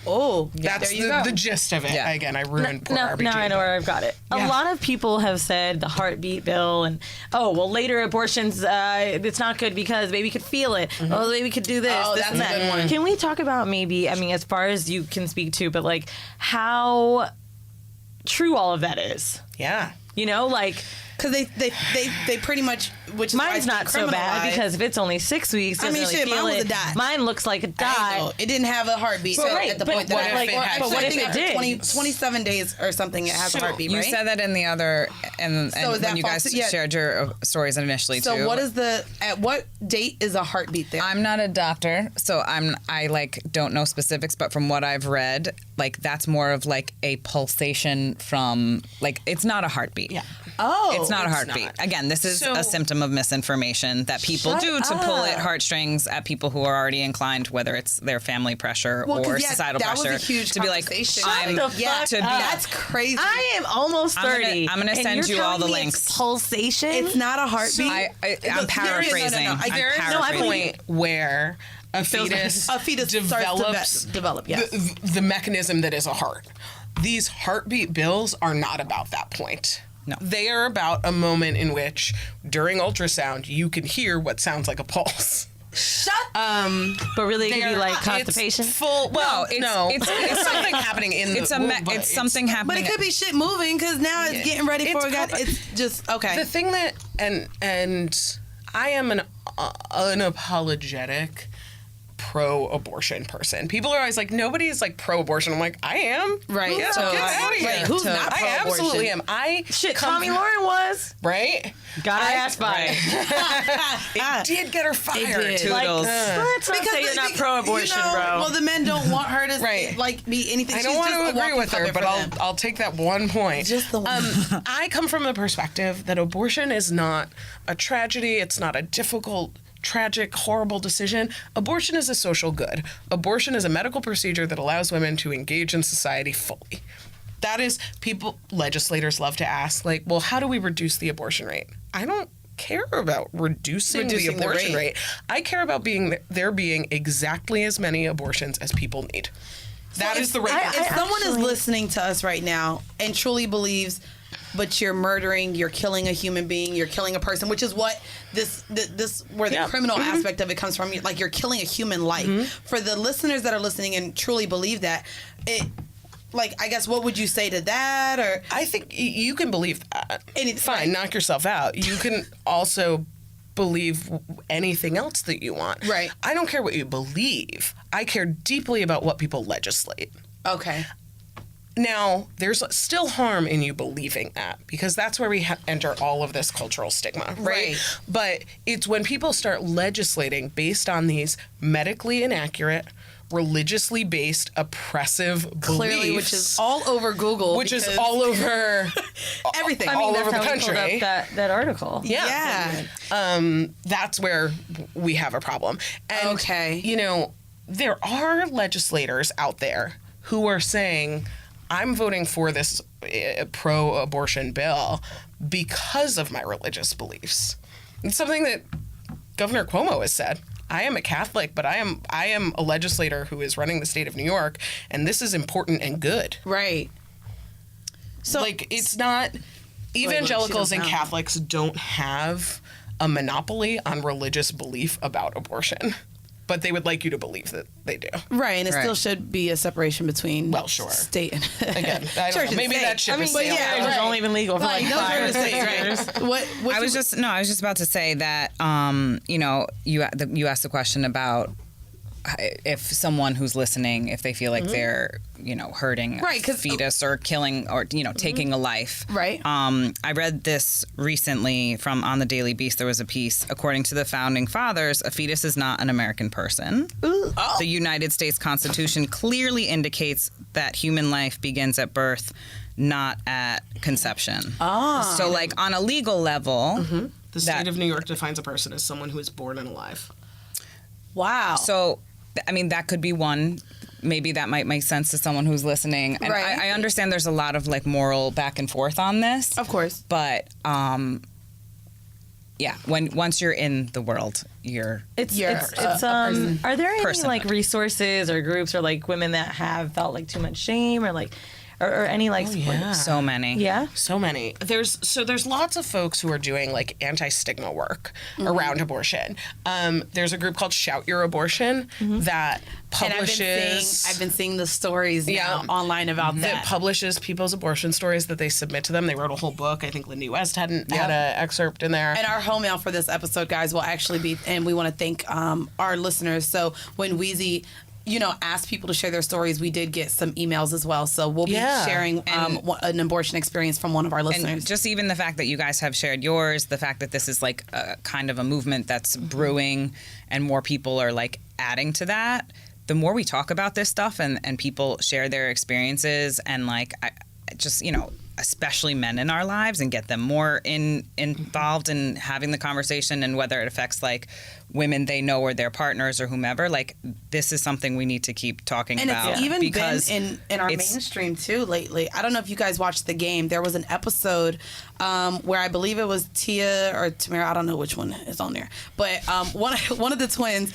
Oh, That's there you go. the gist of it. Yeah. Again, I ruined poor Now RBG. I know where I've got it. A lot of people have said the heartbeat bill and, later abortions, it's not good because the baby could feel it. Oh, the baby could do this, Oh, this that's and a that. good one. Can we talk about maybe, I mean, as far as you can speak to, but like how true all of that is? Yeah. You know, like, Because they pretty much, which is why mine's it's not so bad criminalized. because if it's only 6 weeks, I mean, doesn't really shit, feel mine was it. a dot. Mine looks like a dot. So it didn't have a heartbeat at the point that what I if like. it had- But what if I think it after did? 27 days or something, it has a heartbeat, You right? said that in the other, and So is when that you guys false? Yeah. shared your stories initially too. So what is at what date is a heartbeat there? I'm not a doctor, so I like don't know specifics, but from what I've read, like that's more of like a pulsation from like it's not a heartbeat. Yeah. Oh, It's not a it's heartbeat. not. Again, this is So- a symptom of misinformation that people Shut do to pull up. at heartstrings at people who are already inclined, whether it's their family pressure Well, 'cause, or yeah, societal that was pressure, a huge to be like, conversation. I'm Shut the yeah, fuck to be up. that's crazy. I am almost I'm gonna- 30. I'm gonna and send you're you all telling the me links. It's pulsation. It's not a heartbeat. I'm paraphrasing. No, no, no. I'm There is a paraphrasing. point where a fetus starts to develop. Yes. the mechanism that is a heart. These heartbeat bills are not about that point. No. They are about a moment in which, during ultrasound, you can hear what sounds like a pulse. Shut. but really, it could be like It's constipation. full. Well, No, it's something happening in It's the womb, but it's something But happening. it could be shit moving because now it's getting ready for It's God. prob- It's just okay. The thing that and I am an unapologetic pro-abortion person. People are always like, nobody's like pro-abortion. I'm like, I am. Right. Get So, out of here. right, who's not I pro-abortion? absolutely am. Shit, Tommy Lauren was. Right? Got her ass fired. It did get her fired. did. Toodles. Let's not say you're not pro-abortion, bro. Well, the men don't want her to Right. like be anything. I don't She's want just to a agree walking with her, puppet but for them. I'll take that one point. Just the one. I come from the perspective that abortion is not a tragedy. It's not a difficult, tragic, horrible decision. Abortion is a social good. Abortion is a medical procedure that allows women to engage in society fully. That is, legislators love to ask, like, well, how do we reduce the abortion rate? I don't care about reducing the abortion rate. I care about there being exactly as many abortions as people need. That is the rate. If someone is listening to us right now and truly believes, but you're murdering, you're killing a human being, you're killing a person, which is what this where the criminal aspect of it comes from. Like, you're killing a human life. For the listeners that are listening and truly believe that, I guess, what would you say to that? Or I think you can believe that. And it's fine, knock yourself out. You can also believe anything else that you want. Right. I don't care what you believe. I care deeply about what people legislate. Okay. Now, there's still harm in you believing that, because that's where we enter all of this cultural stigma, right? But it's when people start legislating based on these medically inaccurate, religiously based, oppressive Clearly, beliefs, which is all over Google. which is all over everything. all over the country. That article. Yeah. That's where we have a problem. And, you know, there are legislators out there who are saying, I'm voting for this pro-abortion bill because of my religious beliefs. It's something that Governor Cuomo has said. I am a Catholic, but I am a legislator who is running the state of New York, and this is important and good. Right. So, like, it's not... Evangelicals and Catholics don't have a monopoly on religious belief about abortion. But they would like you to believe that they do. Right, and it still should be a separation between state and again, I don't know. Maybe that ship is sailing. It was only been legal for like 5 years. I was just about to say that you know, you asked the question about if someone who's listening, if they feel like they're, you know, hurting a fetus or killing or, you know, taking a life. Right. I read this recently from On the Daily Beast. There was a piece. According to the founding fathers, a fetus is not an American person. Ooh. Oh. The United States Constitution clearly indicates that human life begins at birth, not at conception. Ah. So, like, on a legal level... The state of New York defines a person as someone who is born and alive. Wow. So, I mean, that could be one. Maybe that might make sense to someone who's listening. And Right. I understand there's a lot of, like, moral back and forth on this. Of course. But, yeah, once you're in the world, you're a person. Are there any Personhood. like resources or groups or like women that have felt like too much shame or like or any like support? so many. Yeah. So many. There's lots of folks who are doing like anti-stigma work around abortion. There's a group called Shout Your Abortion that publishes. And I've been seeing the stories now online about that publishes people's abortion stories that they submit to them. They wrote a whole book. I think Lindy West had an excerpt in there. And our home mail for this episode, guys, will actually be, and we want to thank our listeners. So when Wheezy, you know, asked people to share their stories, we did get some emails as well. So we'll be sharing an abortion experience from one of our listeners. And just even the fact that you guys have shared yours, the fact that this is like a kind of a movement that's brewing and more people are like adding to that, the more we talk about this stuff and people share their experiences and like I just, you know, especially men in our lives and get them more involved in having the conversation and whether it affects like women they know or their partners or whomever, like this is something we need to keep talking about. And it's even because been in our mainstream too lately. I don't know if you guys watched The Game. There was an episode where I believe it was Tia or Tamara, I don't know which one is on there, but one of the twins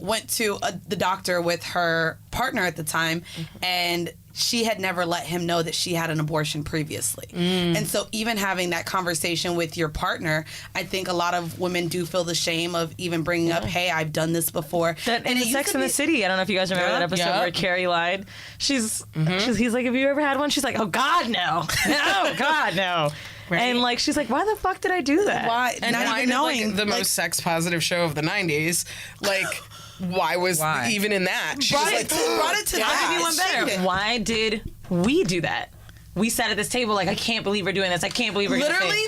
went to the doctor with her partner at the time, and she had never let him know that she had an abortion previously. And so even having that conversation with your partner, I think a lot of women do feel the shame of even bringing up, hey, I've done this before. And in Sex and the City, I don't know if you guys remember that episode where Carrie lied. He's like, have you ever had one? She's like, oh God, no. Oh God, no. Right. And like she's like, why the fuck did I do that? Why? And not why even knowing like, the most sex positive show of the 90s, like why was even in that? She was like, brought it to I'll that. give you one better. Why did we do that? We sat at this table like, I can't believe we're doing this. I can't believe we're literally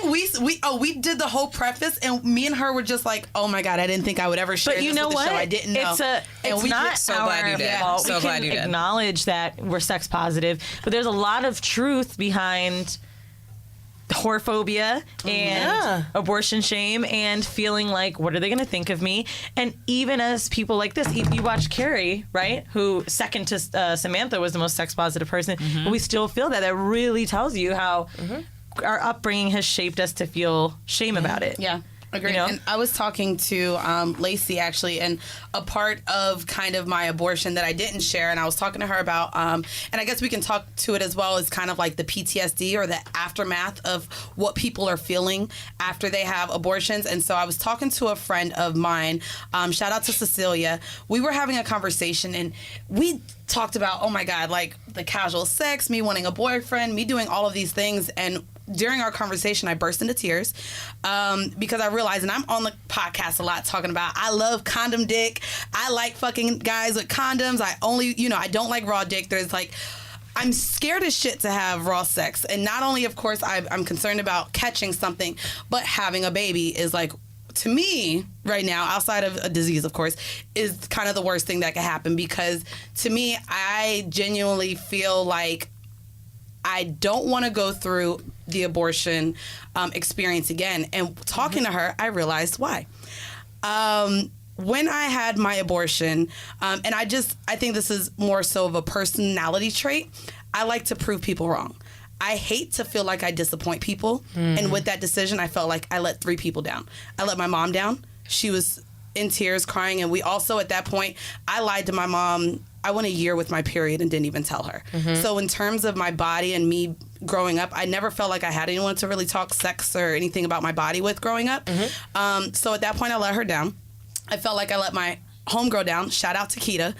we did the whole preface, and me and her were just like, oh my God, I didn't think I would ever share but you this know with the what? show. I didn't know. It's not so our glad you did. fault. So we glad can you did. acknowledge that we're sex positive, but there's a lot of truth behind whorephobia and abortion shame and feeling like, what are they going to think of me? And even as people like this, you watch Carrie, right, who second to Samantha was the most sex positive person, but we still feel that. That really tells you how our upbringing has shaped us to feel shame about it. Yeah. Agreed. You know? And I was talking to Lacey, actually, and a part of kind of my abortion that I didn't share, and I was talking to her about, and I guess we can talk to it as well, as kind of like the PTSD or the aftermath of what people are feeling after they have abortions. And so I was talking to a friend of mine, shout out to Cecilia. We were having a conversation, and we talked about, oh my God, like the casual sex, me wanting a boyfriend, me doing all of these things. And during our conversation, I burst into tears because I realized, and I'm on the podcast a lot talking about, I love condom dick. I like fucking guys with condoms. I only, I don't like raw dick. There's like, I'm scared as shit to have raw sex. And not only, of course, I'm concerned about catching something, but having a baby is like, to me, right now, outside of a disease, of course, is kind of the worst thing that could happen, because to me, I genuinely feel like I don't want to go through the abortion experience again. And talking to her, I realized why. When I had my abortion, and I think this is more so of a personality trait, I like to prove people wrong. I hate to feel like I disappoint people. And with that decision, I felt like I let 3 people down. I let my mom down. She was in tears, crying. And we also, at that point, I lied to my mom. I went a year with my period and didn't even tell her. So in terms of my body and me growing up, I never felt like I had anyone to really talk sex or anything about my body with growing up. So at that point, I let her down. I felt like I let my homegirl down. Shout out to Keita.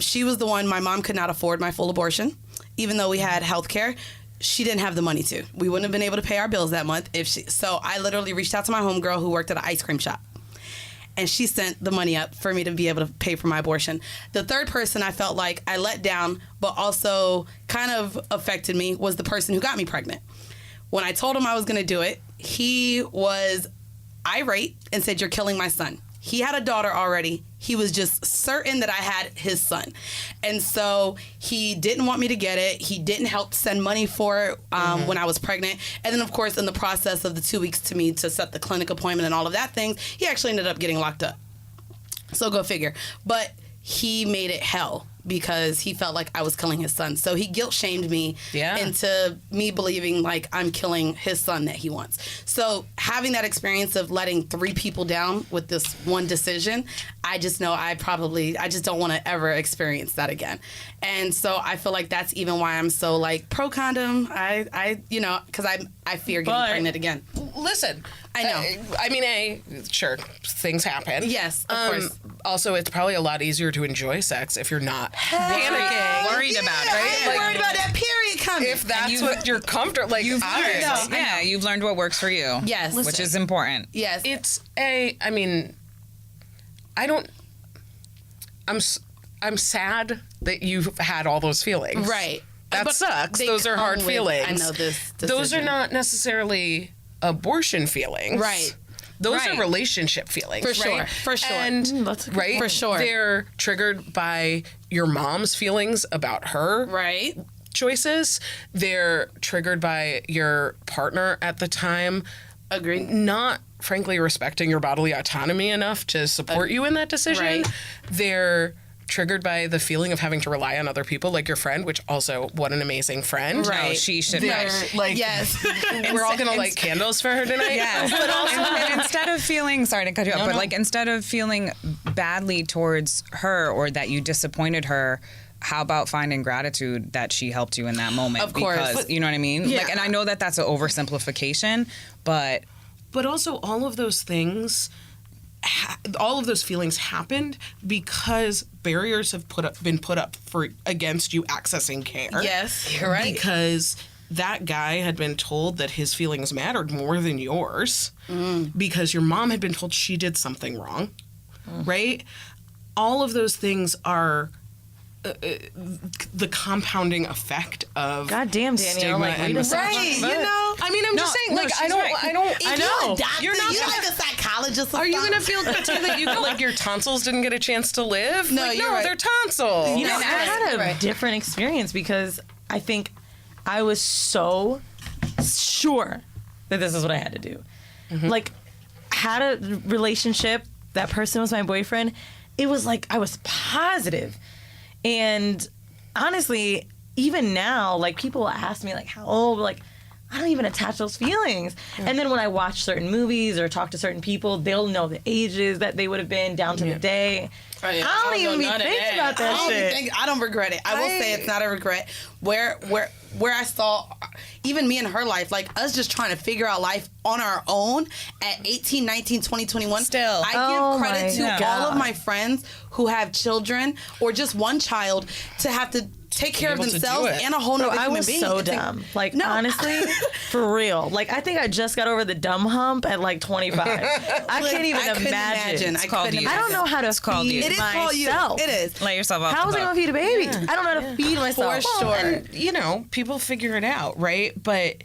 She was the one. My mom could not afford my full abortion, even though we had health care. She didn't have the money to. We wouldn't have been able to pay our bills that month if she. So I literally reached out to my homegirl who worked at an ice cream shop, and she sent the money up for me to be able to pay for my abortion. The third person I felt like I let down, but also kind of affected me, was the person who got me pregnant. When I told him I was going to do it, he was irate and said, "You're killing my son." He had a daughter already. He was just certain that I had his son. And so he didn't want me to get it. He didn't help send money for it when I was pregnant. And then, of course, in the process of the 2 weeks to me to set the clinic appointment and all of that things, he actually ended up getting locked up. So go figure. But he made it hell because he felt like I was killing his son. So he guilt shamed me into me believing like I'm killing his son that he wants. So having that experience of letting 3 people down with this one decision, I just know I just don't want to ever experience that again. And so I feel like that's even why I'm so like pro condom. Because I fear getting pregnant again. Listen, I know. I mean, sure, things happen. Yes, of course. Also, it's probably a lot easier to enjoy sex if you're not panicking, worried about it. Right? I'm worried about that period coming. If that's what you're comfortable, like You've learned, I know. you've learned what works for you. Yes. which is important. Yes. I'm sad that you've had all those feelings. Right. That But sucks. they Those are come hard with, feelings. I know this Those are decision. not necessarily abortion feelings. Right. Those Right. are relationship feelings. For sure. right? For sure. And that's a good right, For sure. they're triggered by your mom's feelings about her Right. choices. They're triggered by your partner at the time Agreed. not frankly respecting your bodily autonomy enough to support you in that decision. Right. They're triggered by the feeling of having to rely on other people, like your friend, which also, what an amazing friend. Right. No, she should They're, not. like, Yes. we're all gonna light candles for her tonight. Yes. But also, and instead of feeling, sorry to cut you off, but like instead of feeling badly towards her or that you disappointed her, how about finding gratitude that she helped you in that moment? Of course. Because, you know what I mean? Yeah. Like, and I know that that's an oversimplification, but also all of those things, all of those feelings happened because barriers have been put up against you accessing care. Yes, you're right. Because that guy had been told that his feelings mattered more than yours because your mom had been told she did something wrong, right? all of those things are the compounding effect of God damn, Danielle, stigma like, and read us out. misogyny. Right, you know? I mean, I'm just saying, like, I don't. If I you're a know. doctor, You're not. you're like a psychologist. Are you gonna feel good too that you like your tonsils didn't get a chance to live? No, like, you're right. they're tonsils. You know, I had a Right. different experience because I think I was so sure that this is what I had to do. Like, had a relationship, that person was my boyfriend. It was like I was positive. And honestly, even now, like, people ask me, like, how old? Like, I don't even attach those feelings. And then when I watch certain movies or talk to certain people, they'll know the ages that they would have been down to the day. Right, yeah. I don't even know none of think about that I don't shit. think- I don't regret it. I will say it's not a regret. Where I saw even me in her life, like us just trying to figure out life on our own at 18, 19, 20, 21. Still. I Oh give credit my to all of God. my friends who have children or just one child to have to take care of able to do themselves it. and a whole Bro, nother I human was being. so It's like- dumb. Like, No. honestly, for real. Like, I think I just got over the dumb hump at like 25. I can't even I couldn't imagine. I called couldn't you. I don't imagine. know how to called feed you. It is called you. myself. It is. Let yourself off How the was I boat. gonna feed a baby? I don't know how to feed myself. For sure. And, you know, people figure it out, right? But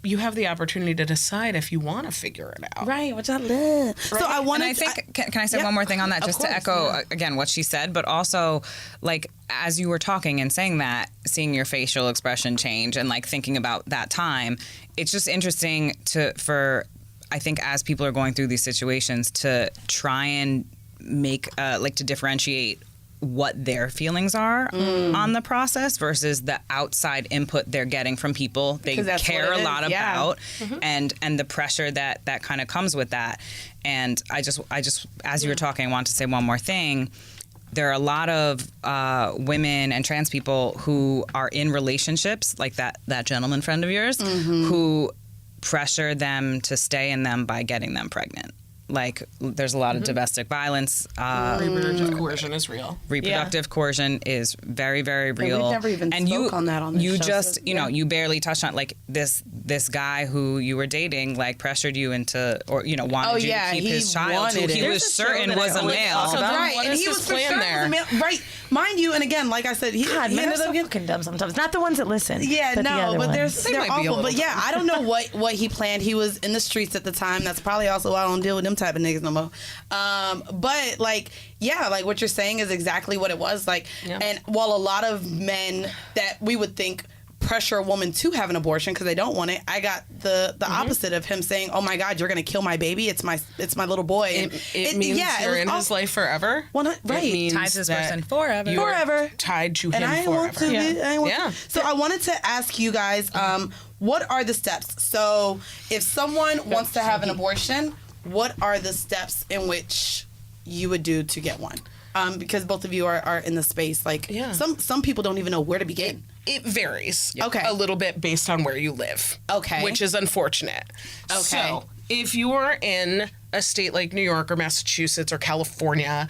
you have the opportunity to decide if you want to figure it out. Right, which I love. So I And wanted I think, can I say yeah, one more thing on that, of just to course, echo yeah. again what she said, but also, like, as you were talking and saying that, seeing your facial expression change and like thinking about that time, it's just interesting for I think as people are going through these situations to try and make like to differentiate what their feelings are on the process versus the outside input they're getting from people they Because that's care what a it lot is, yeah. about, and the pressure that kind of comes with that. And I just as you were talking, I want to say one more thing. There are a lot of women and trans people who are in relationships like that gentleman friend of yours who pressure them to stay in them by getting them pregnant. Like, there's a lot of domestic violence. Reproductive coercion is real. Reproductive coercion is very, very real. we've never even spoke on that on this you show, just, so, you know, you barely touched on, like, this guy who you were dating, like, pressured you into, or, you know, wanted you to keep he his child, who wanted he it. was There's a show certain that I was a always male. talk about. Right, What and is he his was for plan sure there? was a male. Right, mind you, and again, like I said, he God, men are ended up so getting. fucking dumb sometimes. Not the ones that listen. Yeah, but the no, other but ones. they're might be a awful. little But yeah, I don't know what he planned. He was in the streets at the time. That's probably also why I don't deal with them type of niggas no more. But like, yeah, like what you're saying is exactly what it was. Like, and while a lot of men that we would think pressure a woman to have an abortion because they don't want it, I got the opposite of him saying, "Oh my God, you're gonna kill my baby. It's my little boy." And It means you're in his life forever. Right. It means Ties this that person forever. you are Forever. tied to him And I ain't forever. want to. Be, I ain't want Yeah. to. So I wanted to ask you guys, what are the steps? So if someone wants to have an abortion, what are the steps in which you would do to get one? Because both of you are in the space. Like, Yeah. some people don't even know where to begin. It varies Okay. a little bit based on where you live. Okay. Which is unfortunate. Okay. So if you are in a state like New York or Massachusetts or California,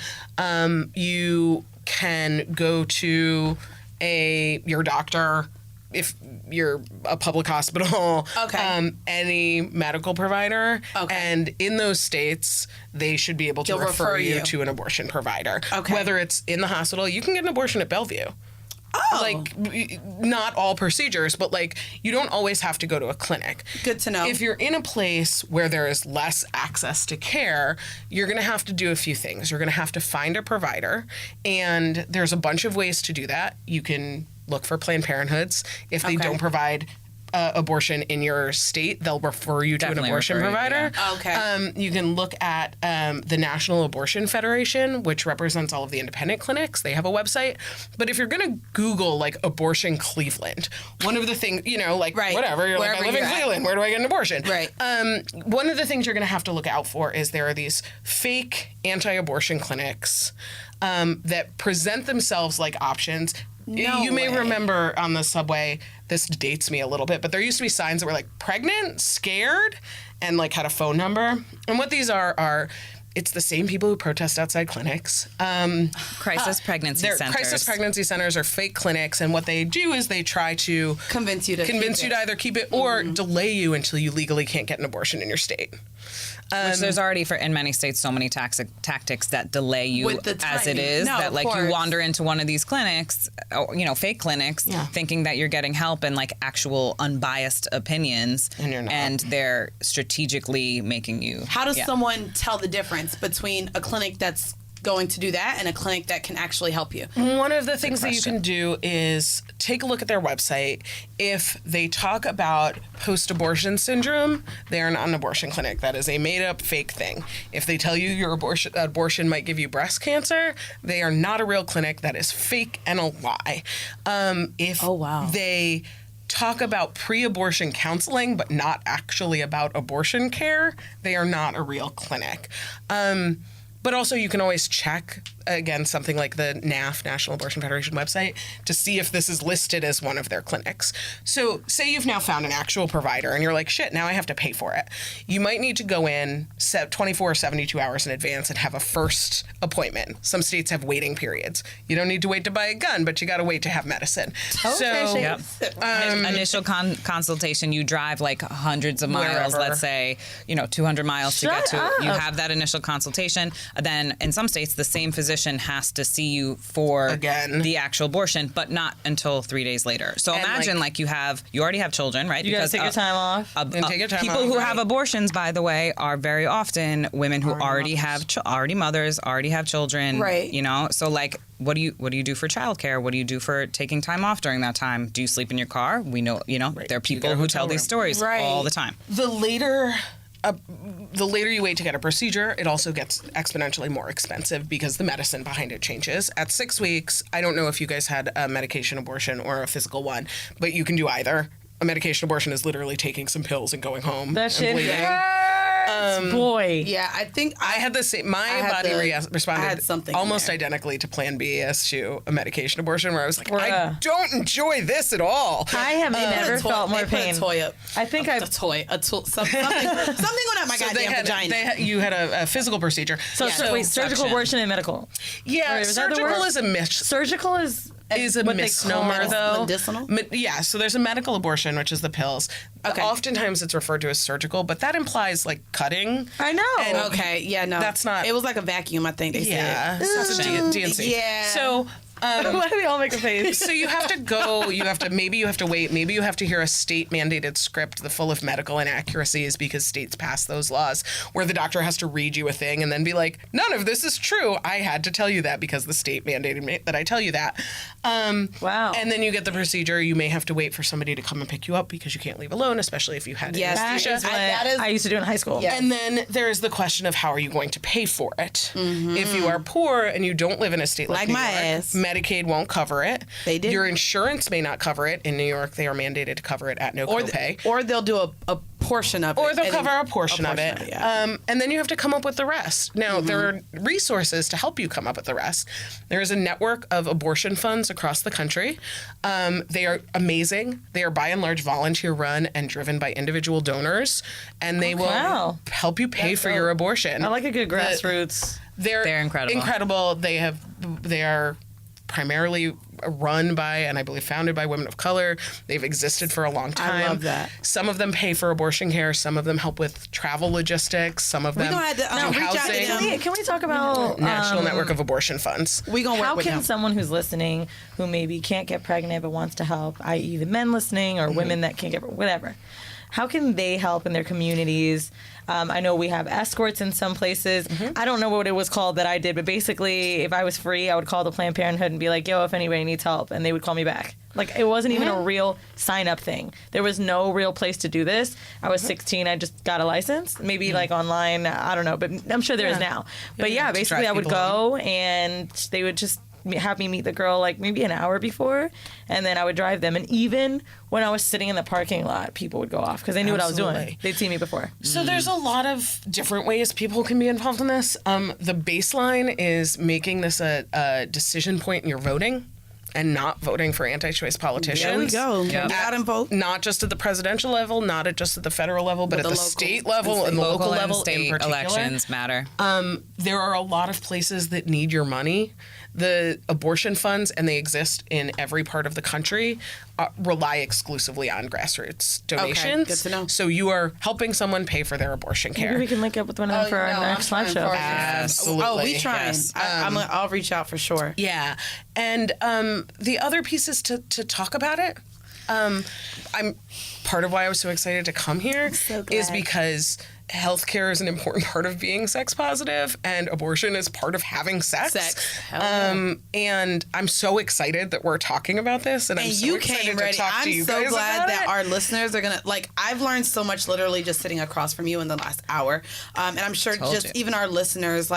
you can go to your doctor. If you're a public hospital, Okay. any medical provider, Okay. and in those states, they should be able to They'll refer refer you you. to an abortion provider. Okay. Whether it's in the hospital, you can get an abortion at Bellevue. Oh, Like, not all procedures, but like, you don't always have to go to a clinic. Good to know. If you're in a place where there is less access to care, you're going to have to do a few things. You're going to have to find a provider, and there's a bunch of ways to do that. You can look for Planned Parenthoods. If they Okay. don't provide abortion in your state, they'll refer you to Definitely an abortion refer you, provider. yeah. Okay. You can look at the National Abortion Federation, which represents all of the independent clinics. They have a website. But if you're going to Google, like, abortion Cleveland, one of the things, you know, like, Right. whatever, you're Wherever like, I live in you're at. Cleveland. Where do I get an abortion? Right. One of the things you're going to have to look out for is there are these fake anti-abortion clinics that present themselves like options. No You may way. remember on the subway, this dates me a little bit, but there used to be signs that were like pregnant, scared, and like had a phone number. And what these are it's the same people who protest outside clinics. Crisis pregnancy They're centers. crisis pregnancy centers are fake clinics, and what they do is they try to convince you to either keep it or delay you until you legally can't get an abortion in your state. Which there's already in many states so many tactics that delay you With the as it timing. is, No, that of like you course. wander into one of these clinics, fake clinics, thinking that you're getting help and like actual unbiased opinions, And you're not. and they're strategically making you. How does someone tell the difference between a clinic that's going to do that and a clinic that can actually help you? One of the things that you can do is take a look at their website. If they talk about post-abortion syndrome, they are not an abortion clinic. That is a made-up fake thing. If they tell you your abortion might give you breast cancer, they are not a real clinic. That is fake and a lie. If they talk about pre-abortion counseling but not actually about abortion care, they are not a real clinic. But also you can always check, again, something like the NAF, National Abortion Federation website, to see if this is listed as one of their clinics. So say you've now found an actual provider and you're like, shit, now I have to pay for it. You might need to go in 24 or 72 hours in advance and have a first appointment. Some states have waiting periods. You don't need to wait to buy a gun, but you got to wait to have medicine. Initial consultation, you drive like hundreds of miles, Wherever. let's say, 200 miles to get to it. You have that initial consultation. Then in some states, the same physician has to see you for the actual abortion, but not until 3 days later. So And, imagine you already have children, right? You gotta take your time off. And take your time people off, who right. have abortions, by the way, are very often women who already have mothers, already have children. Right. So what do you do for childcare? What do you do for taking time off during that time? Do you sleep in your car? We know, there are people who tell these stories all the time. The later you wait to get a procedure, it also gets exponentially more expensive because the medicine behind it changes. At 6 weeks, I don't know if you guys had a medication abortion or a physical one, but you can do either. A medication abortion is literally taking some pills and going home. That and shit bleeding. hurts, boy. Yeah, I think I had the same. My body responded something almost in there. identically to Plan B as to a medication abortion, where I was like, I Bruh. don't enjoy this at all. I have never felt more They put pain. a toy up. I think a toy, something going at my goddamn vagina. You had a physical procedure. So, wait, surgical abortion and medical. Yeah, Or is that the surgical word? is a myth. Surgical is Is a what misnomer, they call though. medicinal? Yeah, so there's a medical abortion, which is the pills. Okay. Oftentimes it's referred to as surgical, but that implies cutting. I know. And Okay, yeah, no. That's not- It was like a vacuum, I think they Yeah, said. so it's a DNC. Yeah. So. Why do we all make a face? So you have to go, maybe you have to wait, maybe you have to hear a state mandated script full of medical inaccuracies because states pass those laws where the doctor has to read you a thing and then be like, none of this is true. I had to tell you that because the state mandated me that I tell you that. Wow. And then you get the procedure. You may have to wait for somebody to come and pick you up because you can't leave alone, especially if you had Yes, That anesthesia. is what that is- I used to do in high school. Yeah. And then there is the question of how are you going to pay for it? Mm-hmm. If you are poor and you don't live in a state like Like New my York, ass. Medicaid won't cover it. They did. Your insurance may not cover it. In New York, they are mandated to cover it at no copay. Or they'll do a portion of it. Or they'll and cover then- a portion of it. yeah. And then you have to come up with the rest. Now, there are resources to help you come up with the rest. There is a network of abortion funds across the country. They are amazing. They are by and large volunteer run and driven by individual donors. And they will Wow. help you pay for your abortion. I like a good grassroots. They're incredible. They are primarily run by and I believe founded by women of color. They've existed for a long time. I love that. Some of them pay for abortion care. Some of them help with travel logistics. Some of them gonna have to, do reach out to housing. them. Can we talk about National Network of Abortion Funds. We gonna work how with can them. someone who's listening who maybe can't get pregnant but wants to help, i.e. the men listening or women that can't get whatever, how can they help in their communities? I know we have escorts in some places. I don't know what it was called that I did, but basically if I was free, I would call the Planned Parenthood and be like, yo, if anybody needs help, and they would call me back. Like, it wasn't even a real sign-up thing. There was no real place to do this. I was 16. I just got a license. Maybe, like, online. I don't know. But I'm sure there is now. But, yeah, basically drive I would people go, and they would just have me meet the girl, like, maybe an hour before, and then I would drive them. And even when I was sitting in the parking lot, people would go off because they knew what I was doing. Absolutely. They'd seen me before. So there's a lot of different ways people can be involved in this. The baseline is making this a decision point in your voting and not voting for anti-choice politicians. There we go. Get out and vote. Not just at the presidential level, not at just at the federal level, but at the the local- state level and the local and level state in particular. elections matter. There are a lot of places that need your money. The abortion funds, and they exist in every part of the country, rely exclusively on grassroots donations. good to know. So you are helping someone pay for their abortion care. Maybe we can link up with one of them for our next live show. Absolutely. Oh, we trying. Yes. I'll reach out for sure. Yeah. And the other piece is to talk about it. I'm part of why I was so excited to come here is because healthcare is an important part of being sex positive, and abortion is part of having sex. And I'm so excited that we're talking about this, and I'm so you excited came to ready. talk to I'm you so guys glad about that it. our listeners are gonna I've learned so much literally just sitting across from you in the last hour, and I'm sure even our listeners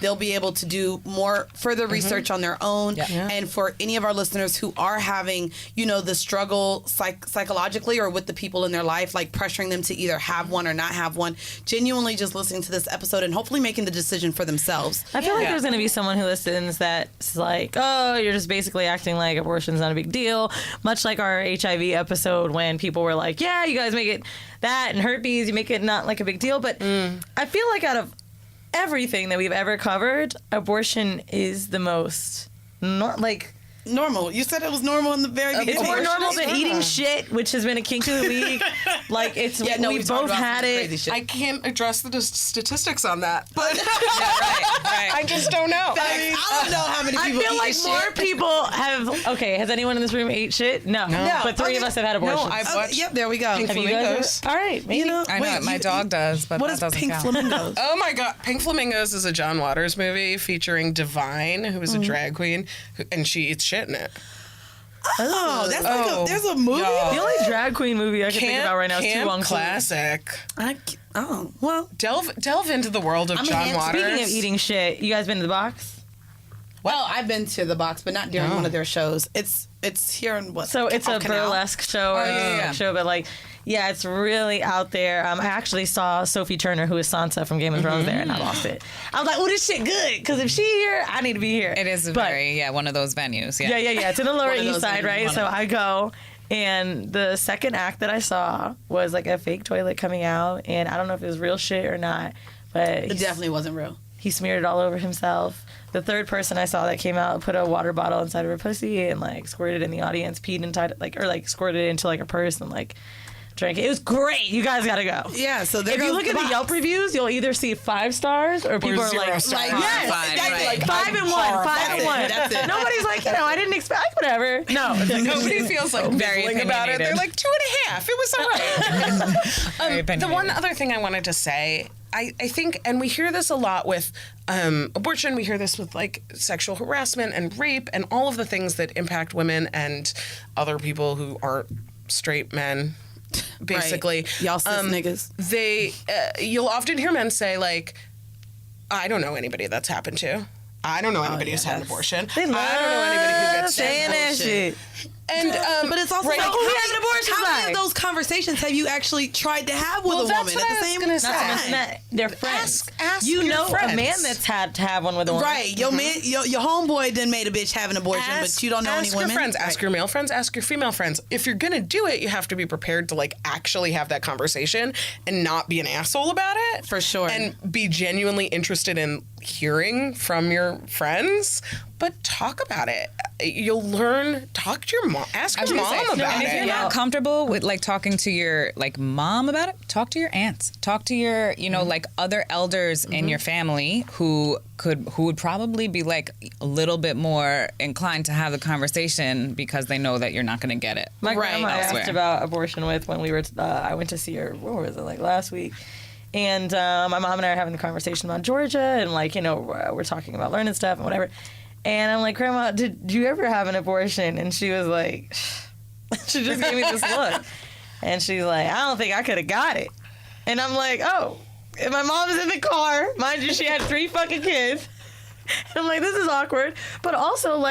they'll be able to do more further research on their own. And for any of our listeners who are having the struggle psychologically or with the people in their life, pressuring them to either have one or not have one, genuinely just listening to this episode and hopefully making the decision for themselves. I feel like there's going to be someone who listens that's like, oh, you're just basically acting like abortion's not a big deal. Much like our HIV episode when people were like, yeah, you guys make it that, and herpes, you make it not like a big deal. But I feel like out of everything that we've ever covered, abortion is the most normal. You said it was normal in the very beginning. It's more normal than eating shit, which has been a kink of the week. We've both had it. I can't address the statistics on that, but right. I just don't know. I don't know how many people I feel like eat more shit. people have. Okay, has anyone in this room ate shit? No. But three of us have had abortions. No, I've watched. Yep, there we go. Pink Have you Flamingos. guys? All right, maybe. I know my dog does, but what that is doesn't Pink count. Flamingos? Oh my God, Pink Flamingos is a John Waters movie featuring Divine, who is a drag queen, and she eats shit in it. Oh, that's there's a movie. Yeah. The only drag queen movie I can think about right now is Camp Too Long classic. Well, Delve into the world of John Waters. Speaking of eating shit, you guys been to the box? well, I've been to the box, but not during one of their shows. It's here in what? So it's a Canal? burlesque show or a show, but it's really out there. I actually saw Sophie Turner, who is Sansa from Game of Thrones, there, and I lost it. I was like, "Oh, this shit good," because if she here, I need to be here. It is one of those venues. Yeah. It's in the Lower One of East those Side, venues, right? one So of I go, and the second act that I saw was a fake toilet coming out, and I don't know if it was real shit or not, but It definitely wasn't real. he smeared it all over himself. The third person I saw that came out put a water bottle inside of her pussy and squirted it in the audience, peed inside or squirted it into a purse and drank it. It was great. You guys gotta go. Yeah. So there If you goes look at the box. Yelp reviews, you'll either see 5 stars or people are 0 stars. yes, Exactly, right. 5 and 1, 5 and 1. That's it. Nobody's I didn't expect whatever. No, Nobody feels Very middling about it. They're opinionated. 2.5. It was all right. The one opinionated. other thing I wanted to say, I think, and we hear this a lot with abortion, we hear this with sexual harassment and rape and all of the things that impact women and other people who aren't straight men, basically. Right. Y'all cis niggas. You'll often hear men say, I don't know anybody that's happened to. I don't know anybody who's had an abortion. I don't know anybody who gets saying that bullshit. shit. And But it's also right. like, who had an abortion how many by? of those conversations have you actually tried to have with Well, a that's woman what at I the was same gonna time? say. Not to mention that they're friends. Ask you your know friends. a man that's had to have one with a woman. Right, your man, your homeboy done made a bitch have an abortion, but you don't know any ask women. your friends, ask your male friends, ask your female friends. If you're gonna do it, you have to be prepared to actually have that conversation and not be an asshole about it. For sure. And be genuinely interested in hearing from your friends, but talk about it. You'll learn. Talk to your mom. Ask your mom about And if you're it. not comfortable with talking to your mom about it, talk to your aunts. Talk to your other elders in your family who would probably be a little bit more inclined to have the conversation because they know that you're not going to get it. My grandma I elsewhere. asked about abortion when we were. I went to see her. What was it last week? And my mom and I are having the conversation about Georgia, and we're talking about learning stuff and whatever. And I'm like, Grandma, did you ever have an abortion? And she was like, she just gave me this look, and she's like, I don't think I could have got it. And I'm like, oh. And my mom is in the car, mind you, she had 3 fucking kids. And I'm like, this is awkward, but also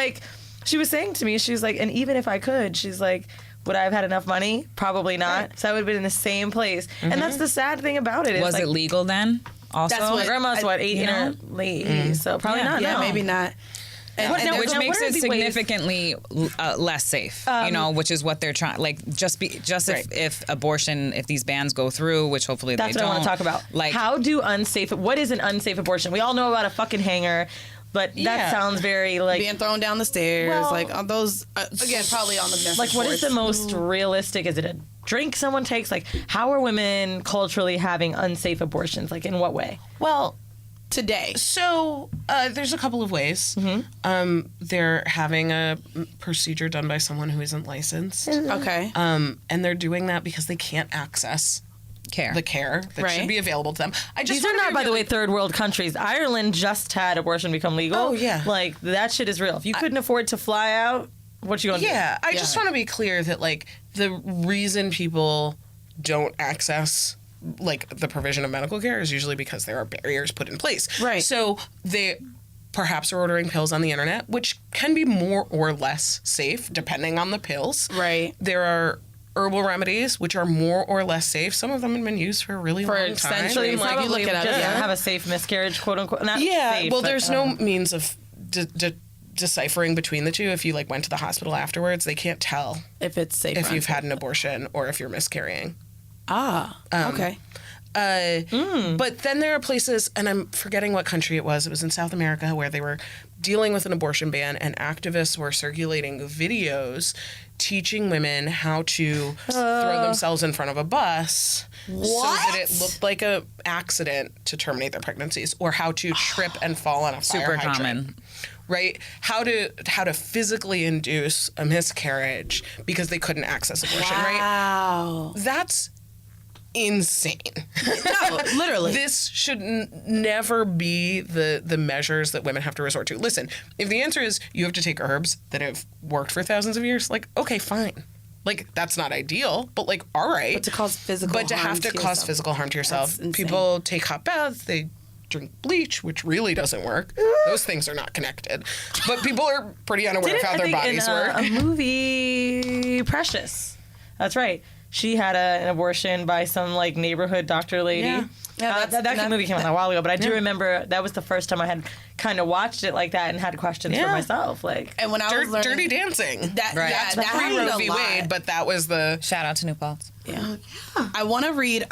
she was saying to me, she's like, and even if I could, she's like, would I have had enough money? Probably not. Right. So I would have been in the same place. Mm-hmm. And that's the sad thing about it. Was it legal then? Also, that's what, my grandma's in her late 80s, so probably not. Yeah, no. maybe not. Which makes it significantly less safe, which is what they're trying. If abortion, if these bans go through, which hopefully that's they don't. That's what I want to talk about. What is an unsafe abortion? We all know about a fucking hanger. But Yeah. that sounds very like Being thrown down the stairs, Well- like on those again, probably on the message like what is the boards. most realistic? Is it a drink someone takes? Like how are women culturally having unsafe abortions? Like in what way? Well, today? so there's a couple of ways. They're having a procedure done by someone who isn't licensed. Okay. And they're doing that because they can't access Care. the care that Right. should be available to them. I just These are wanna not, be by the really- way, third world countries. Ireland just had abortion become legal. Oh, yeah. Like that shit is real. If you couldn't afford to fly out, what you gonna do? Yeah, I just want to be clear that like the reason people don't access like the provision of medical care is usually because there are barriers put in place. Right. So they perhaps are ordering pills on the internet, which can be more or less safe depending on the pills. Right. There are herbal remedies which are more or less safe. Some of them have been used for a really long time. centuries. And, Like, you look it up, just yeah. have a safe miscarriage, quote unquote. Not yeah, safe, well, but, there's no means of deciphering between the two. If you like went to the hospital afterwards, they can't tell If it's safe. if or you've unsafe. had an abortion or if you're miscarrying. Okay. But then there are places, and I'm forgetting what country it was in South America, where they were dealing with an abortion ban, and activists were circulating videos teaching women how to throw themselves in front of a bus so that it looked like a accident to terminate their pregnancies, or how to trip and fall on a fire Super hydrant. common. Right? How to physically induce a miscarriage because they couldn't access abortion, right? Wow. That's insane. No, literally. This should never be the measures that women have to resort to. Listen, if the answer is you have to take herbs that have worked for thousands of years, like, okay, fine. Like, that's not ideal, but like, all right. But to cause physical But to harm have to to cause yourself. physical harm to yourself. That's insane. People take hot baths, they drink bleach, which really doesn't work. Those things are not connected. But people are pretty unaware of how their bodies work. A movie, Precious. That's right. She had an abortion by some like neighborhood doctor lady. Yeah. Yeah, that movie came out a while ago, but I do remember that was the first time I had kind of watched it like that and had questions for Yeah. myself. Like, And when I was learning Dirty Dancing. that, Right. yeah, That's that Pre happened Roe a v. lot. Wade, but that was the Shout out to New Paltz. Yeah. I want to read,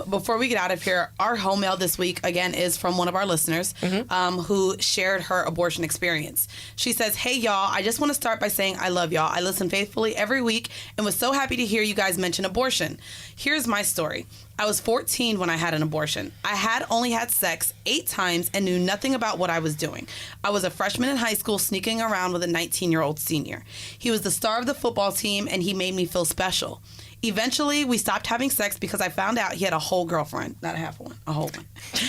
before we get out of here, our home mail this week, again, is from one of our listeners who shared her abortion experience. She says, "Hey, y'all, I just want to start by saying I love y'all. I listen faithfully every week and was so happy to hear you guys mention abortion. Here's my story. I was 14 when I had an abortion. I had only had sex 8 times and knew nothing about what I was doing. I was a freshman in high school sneaking around with a 19-year-old senior. He was the star of the football team and he made me feel special. Eventually, we stopped having sex because I found out he had a whole girlfriend. Not a half one, a whole one.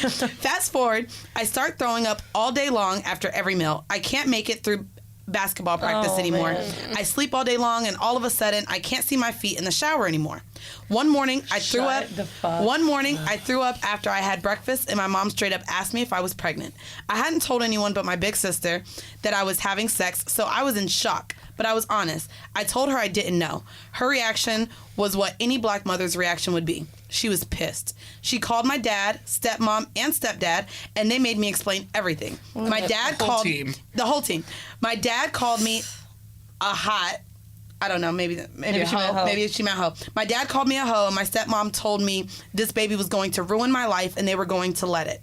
Fast forward, I start throwing up all day long after every meal. I can't make it through basketball practice anymore. man. I sleep all day long, and all of a sudden, I can't see my feet in the shower anymore. One morning, I threw up. Shut the fuck One morning, I threw up after I had breakfast, and my mom straight up asked me if I was pregnant. I hadn't told anyone but my big sister that I was having sex, so I was in shock. But I was honest. I told her I didn't know. Her reaction was what any black mother's reaction would be. She was pissed. She called my dad, stepmom, and stepdad, and they made me explain everything. My dad whole called team. the whole team. My dad called me a hot. I don't know, maybe a she meant hoe. hoe. Maybe she meant hoe. My dad called me a hoe, and my stepmom told me this baby was going to ruin my life, and they were going to let it.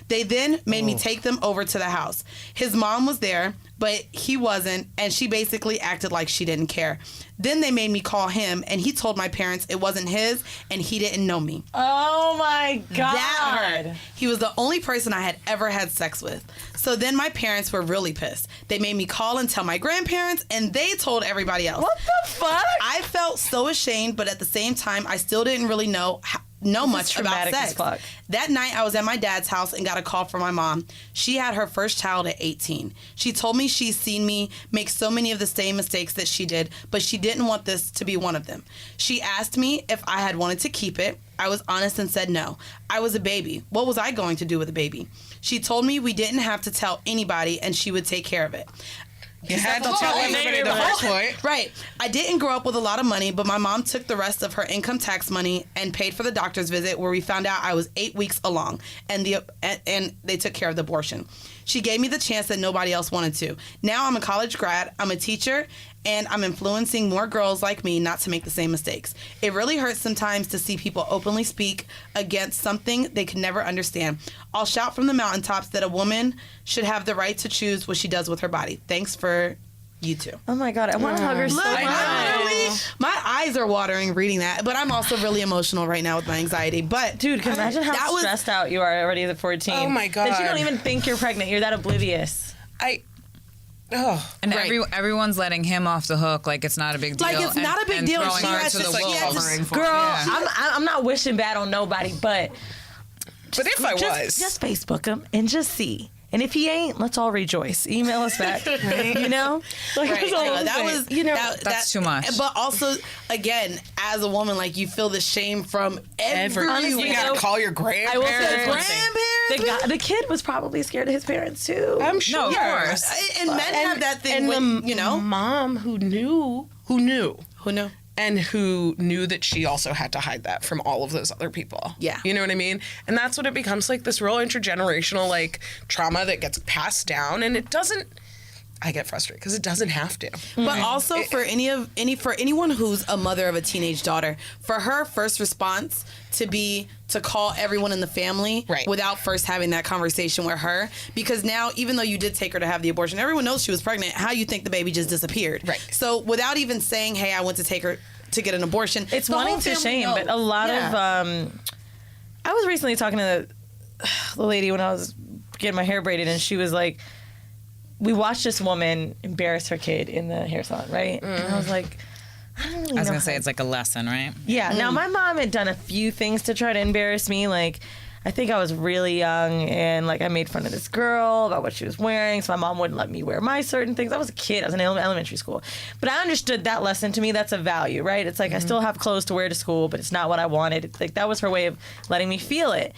They then made me take them over to the house. His mom was there, but he wasn't, and she basically acted like she didn't care. Then they made me call him, and he told my parents it wasn't his, and he didn't know me. oh my God. That hurt. He was the only person I had ever had sex with. So then my parents were really pissed. They made me call and tell my grandparents, and they told everybody else. What the fuck? I felt so ashamed, but at the same time, I still didn't really know much about traumatic sex. as fuck. That night, I was at my dad's house and got a call from my mom. She had her first child at 18. She told me she's seen me make so many of the same mistakes that she did, but she didn't want this to be one of them. She asked me if I had wanted to keep it. I was honest and said no. I was a baby. What was I going to do with a baby? She told me we didn't have to tell anybody and she would take care of it. You had to tell everybody the first point. Right. I didn't grow up with a lot of money, but my mom took the rest of her income tax money and paid for the doctor's visit where we found out I was 8 weeks along, and they took care of the abortion. She gave me the chance that nobody else wanted to. Now I'm a college grad, I'm a teacher, and I'm influencing more girls like me not to make the same mistakes. It really hurts sometimes to see people openly speak against something they could never understand. I'll shout from the mountaintops that a woman should have the right to choose what she does with her body. Thanks for you too. Oh my God, I want to hug her so Look, much. my eyes are watering reading that, but I'm also really emotional right now with my anxiety. But Dude, can you imagine how stressed out you are already at 14? Oh my God. That you don't even think you're pregnant. You're that oblivious. And everyone's letting him off the hook like it's not a big deal. Like it's not a big deal. Throwing She her has to to, the like, wolves. Girl, I'm not wishing bad on nobody, but if I was. Just Facebook him and just see. And if he ain't, let's all rejoice. Email us back. You know? Like, Right. That was, that's too much. But also, again, as a woman, like you feel the shame from everyone. Honestly, You gotta call your grandparents. I will say Grandparents. the kid was probably scared of his parents too. I'm sure. No, of course. And men have that thing and when, the you know. mom who knew, Who knew? and who knew that she also had to hide that from all of those other people. Yeah. You know what I mean? And that's what it becomes, like this real intergenerational like trauma that gets passed down, and it doesn't. I get frustrated because it doesn't have to. But also for anyone who's a mother of a teenage daughter, for her first response to be to call everyone in the family Right. without first having that conversation with her, because now even though you did take her to have the abortion, everyone knows she was pregnant. How you think the baby just disappeared? Right. So without even saying, "Hey, I went to take her to get an abortion," It's the whole wanting to family shame, knows. but a lot of I was recently talking to the lady when I was getting my hair braided, and she was like, we watched this woman embarrass her kid in the hair salon, right? And I was like, I don't really know. I was going how- to say it's like a lesson, right? Yeah. Now, my mom had done a few things to try to embarrass me. Like, I think I was really young, and like I made fun of this girl about what she was wearing, so my mom wouldn't let me wear my certain things. I was a kid. I was in elementary school. But I understood that lesson. To me, that's a value, right? It's like I still have clothes to wear to school, but it's not what I wanted. It's like that was her way of letting me feel it.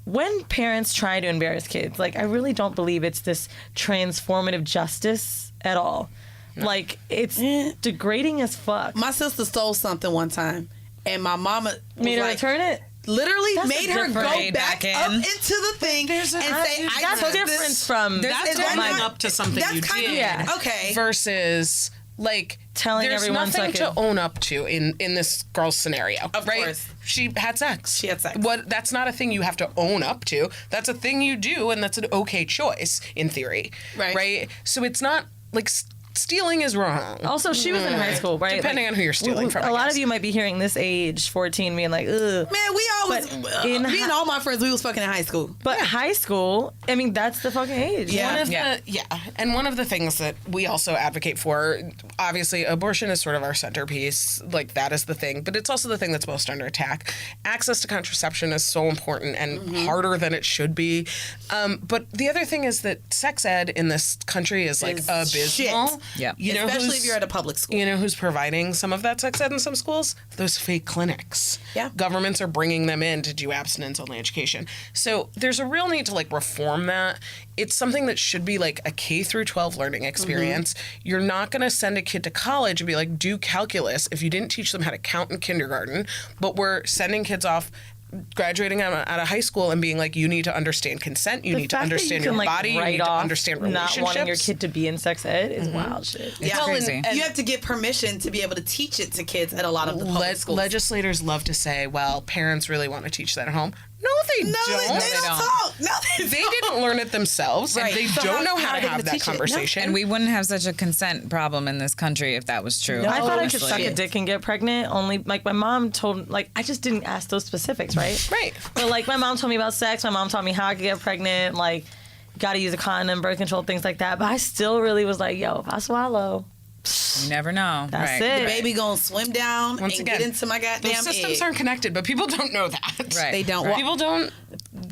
When parents try to embarrass kids, like I really don't believe it's this transformative justice at all. Like it's degrading as fuck. My sister stole something one time, and my mama was Made her like, return it. literally That's made a her different- go Right, back back up in. into the thing and say, "I That's took different this." from That's Is that owning not- up to something that's you kind did. of, Yeah. okay. Versus like Telling there's everyone nothing so I to could- own up to in this girl's scenario. Of right? course. She had sex. She had sex. What? That's not a thing you have to own up to. That's a thing you do, and that's an okay choice in theory. Right. Right. So it's not like stealing is wrong. Also, she was in high school, right? Depending on who you're stealing from, I A lot guess. of you might be hearing this age, 14, being like, ugh. Man, we always, But me and all my friends, we was fucking in high school. But high school, I mean, that's the fucking age. Yeah. And one of the things that we also advocate for, obviously, abortion is sort of our centerpiece. Like that is the thing, but it's also the thing that's most under attack. Access to contraception is so important and harder than it should be. But the other thing is that sex ed in this country is like Is abysmal. shit. Yeah. You know, Especially who's- if you're at a public school. You know who's providing some of that sex ed in some schools? Those fake clinics. Yeah. Governments are bringing them in to do abstinence-only education. So there's a real need to like reform that. It's something that should be like a K through 12 learning experience. You're not going to send a kid to college and be like, do calculus if you didn't teach them how to count in kindergarten. But we're sending kids off graduating out of high school and being like, you need to understand consent, you The need to fact that understand you can, your like, body, you write need to off understand not relationships. wanting your kid to be in sex ed is wild shit. It's Well, crazy. and- You have to get permission to be able to teach it to kids at a lot of the public schools. Legislators love to say, well, parents really want to teach that at home. No, they no, don't. they don't talk. No, They didn't learn it themselves, Right. and they So don't know how how are to they have gonna that teach it? No. conversation. And we wouldn't have such a consent problem in this country if that was true. I thought I could honestly. suck a dick and get pregnant. Only like my mom told, like I just didn't ask those specifics, right? Right. But like my mom told me about sex. My mom taught me how I could get pregnant. Like, got to use a condom, birth control, things like that. But I still really was like, yo, if I swallow, You never know. That's right. it. the baby gonna swim down Once and again, get into my goddamn Those systems egg. aren't connected, but people don't know that. Right. They don't. Right. People don't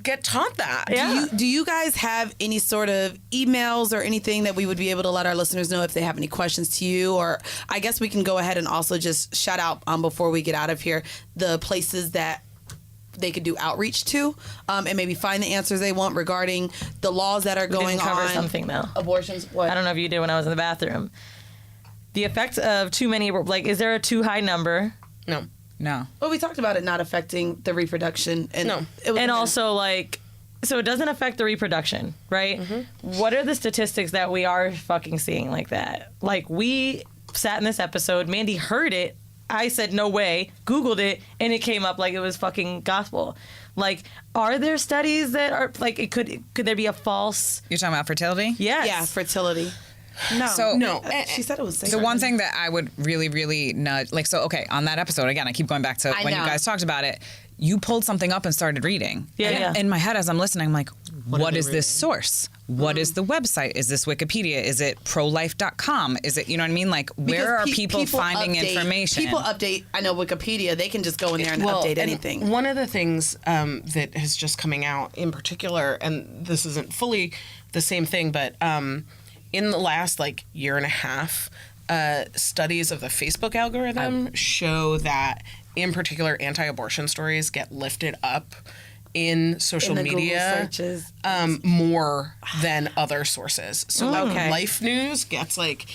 get taught that. Yeah. Do you guys have any sort of emails or anything that we would be able to let our listeners know if they have any questions to you? Or I guess we can go ahead and also just shout out before we get out of here the places that they could do outreach to and maybe find the answers they want regarding the laws that are we going didn't cover on. something though. Abortions. What? I don't know if you did when I was in the bathroom. The effects of too many, like, is there a too high number? No. No. Well, we talked about it not affecting the reproduction. And No. It was And also, like, so it doesn't affect the reproduction, right? What are the statistics that we are fucking seeing like that? Like, we sat in this episode. Mandy heard it. I said, no way, Googled it, and it came up like it was fucking gospel. Like, are there studies that are, like, could there be a false... You're talking about fertility? Yes. Yeah, fertility. No. So, No. She said it was safe. The one thing that I would really, really nudge, like, so, okay, on that episode, again, I keep going back to when you know. guys talked about it, you pulled something up and started reading. Yeah, And yeah. in my head, as I'm listening, I'm like, what they is this source? What is the website? Is this Wikipedia? Is it prolife.com? Is it, you know what I mean? Like, where are Because people finding information? People update. I know Wikipedia. They can just go in there and update and anything. One of the things that has just coming out in particular, and this isn't fully the same thing, but in the last like year and a half, studies of the Facebook algorithm show that, in particular, anti-abortion stories get lifted up in social In the Google media searches. more than other sources. So like, Okay. Life News gets like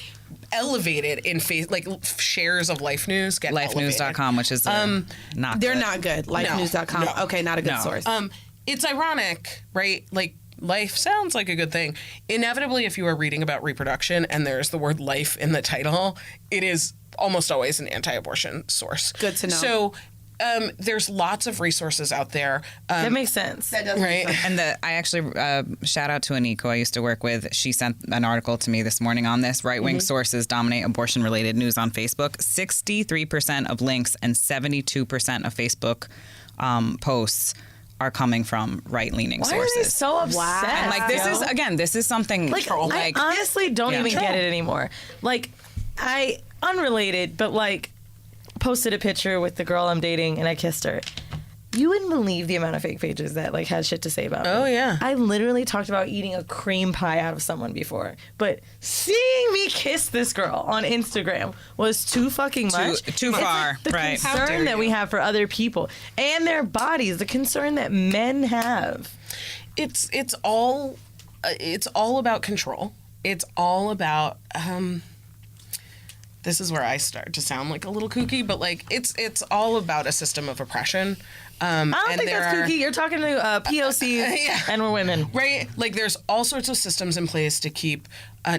elevated in like shares of Life News get elevated. Lifenews.com, which is not They're good. not good. Lifenews.com. no. Okay, not a good No. source. It's ironic, right? Like, life sounds like a good thing. Inevitably, if you are reading about reproduction and there's the word life in the title, it is almost always an anti-abortion source. Good to know. So there's lots of resources out there. That makes sense. That doesn't Right. make sense. And I actually shout out to Anik, who I used to work with. She sent an article to me this morning on this. Right-wing sources dominate abortion-related news on Facebook. 63% of links and 72% of Facebook posts are coming from right-leaning Why sources. are they so obsessed? Wow. And like this yo? is again, this is something Like, like I honestly don't Yeah. even Sure. get it anymore. Like, I, unrelated, but like, posted a picture with the girl I'm dating and I kissed her. You wouldn't believe the amount of fake pages that like had shit to say about me. Oh, yeah. I literally talked about eating a cream pie out of someone before, but seeing me kiss this girl on Instagram was too fucking much. Too It's far, like the right. How concern dare that we you. have for other people and their bodies, the concern that men have. It's all about control. It's all about this is where I start to sound like a little kooky, but like it's all about a system of oppression. I don't think that's kooky. You're talking to POCs Yeah. and we're women. Right? Like, there's all sorts of systems in place to keep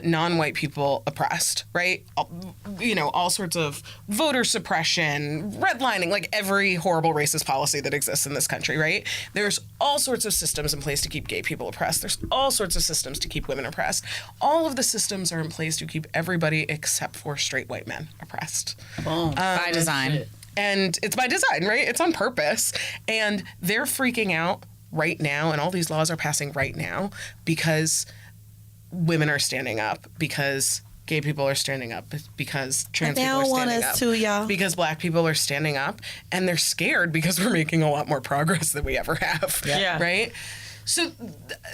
non-white people oppressed, right? All sorts of voter suppression, redlining, like every horrible racist policy that exists in this country, right? There's all sorts of systems in place to keep gay people oppressed. There's all sorts of systems to keep women oppressed. All of the systems are in place to keep everybody except for straight white men oppressed. by design. And it's by design, right? It's on purpose. And they're freaking out right now, and all these laws are passing right now because women are standing up, because gay people are standing up, because trans They people are don't want standing us up, to, y'all. because black people are standing up, and they're scared because we're making a lot more progress than we ever have. Yeah. Right? So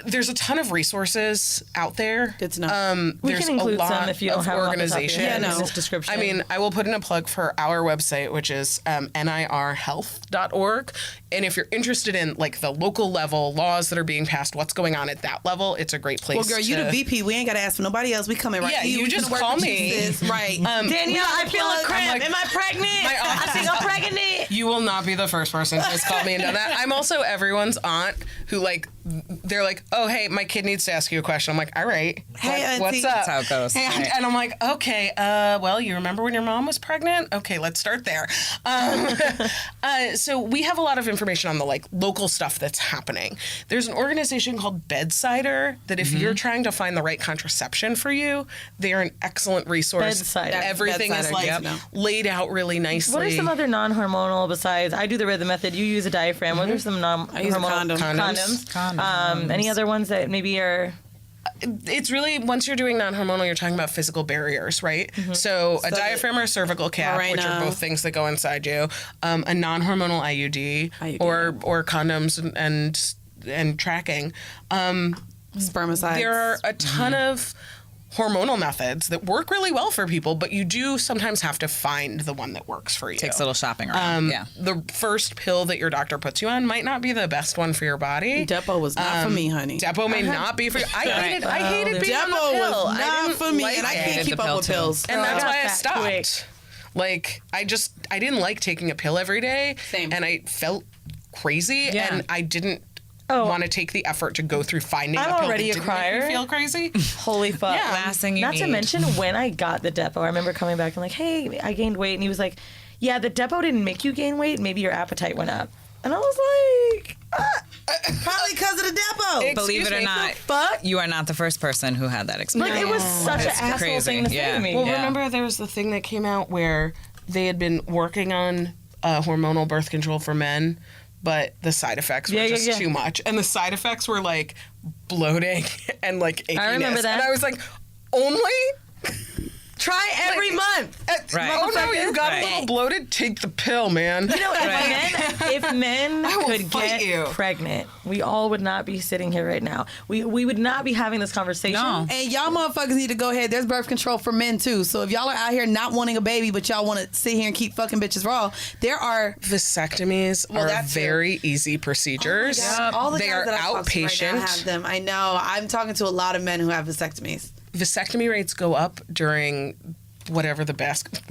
there's a ton of resources out there. Good to know. We There's can include a lot some if you don't of have them off the top of your organizations. head Yeah, in no. this description. I mean, I will put in a plug for our website, which is nirhealth.org. And if you're interested in like the local level laws that are being passed, what's going on at that level, it's a great place. Well, girl, you the VP. We ain't got to ask for nobody else. We coming right Yeah, to you. you We just finna work call with you, me. sis. Right. Danielle, I feel a cramp. like- Am I pregnant? My I think I'm pregnant. You will not be the first person to just call me and know that. I'm also everyone's aunt who like, they're like, oh, hey, my kid needs to ask you a question. I'm like, all right. Hey, what's auntie. up? That's how it goes. Hey, Right. and I'm like, okay, well, you remember when your mom was pregnant? Okay, let's start there. So we have a lot of information on the like local stuff that's happening. There's an organization called Bedsider that if you're trying to find the right contraception for you, they are an excellent resource. Bedsider. Everything is Bedsider, like yep. laid out really nicely. What are some other non-hormonal besides? I do the rhythm method. You use a diaphragm. What are some I use a non-hormonal condom. condoms? Any other ones that maybe are? It's really, once you're doing non-hormonal, you're talking about physical barriers, right? So a diaphragm or a cervical cap, which are Mirena. both things that go inside you, a non-hormonal IUD, IUD, or condoms and tracking. Spermicides. There are a ton of hormonal methods that work really well for people, but you do sometimes have to find the one that works for you. Takes a little shopping around. Yeah. The first pill that your doctor puts you on might not be the best one for your body. Depo was not for me, honey. Depo may not be for you. I hated being on the Depo pill. was I not didn't for me, like and I it. can't Hated keep the up pill with too. pills. And that's Girl. why I Got stopped. quick. Like, I didn't like taking a pill every day. Same. And I felt crazy. Yeah. And I didn't want to take the effort to go through finding I'm a pill already that a didn't make crier. you feel crazy. Holy fuck. Yeah. Last thing you Not need. to mention when I got the Depo, I remember coming back and like, hey, I gained weight. And he was like, yeah, the Depo didn't make you gain weight. Maybe your appetite went up. And I was like, Probably because of the Depo. Believe it or not, fuck? you are not the first person who had that experience. Like, it was such an It's asshole crazy. thing to say Yeah. to me. Well, Yeah. remember there was the thing that came out where they had been working on hormonal birth control for men, but the side effects were just too much. And the side effects were like bloating and like achiness. I remember that. And I was like, only? Try every month. Right. Oh no, you got Right. a little bloated? Take the pill, man. You know, if men will could fight get you. pregnant, we all would not be sitting here right now. We would not be having this conversation. No. And y'all motherfuckers need to go ahead. There's birth control for men too. So if y'all are out here not wanting a baby, but y'all want to sit here and keep fucking bitches raw, there are Vasectomies are that's very easy procedures. all the They guys are that I talk to right now outpatient. have them. I know. I'm talking to a lot of men who have vasectomies. Vasectomy rates go up during whatever the basketball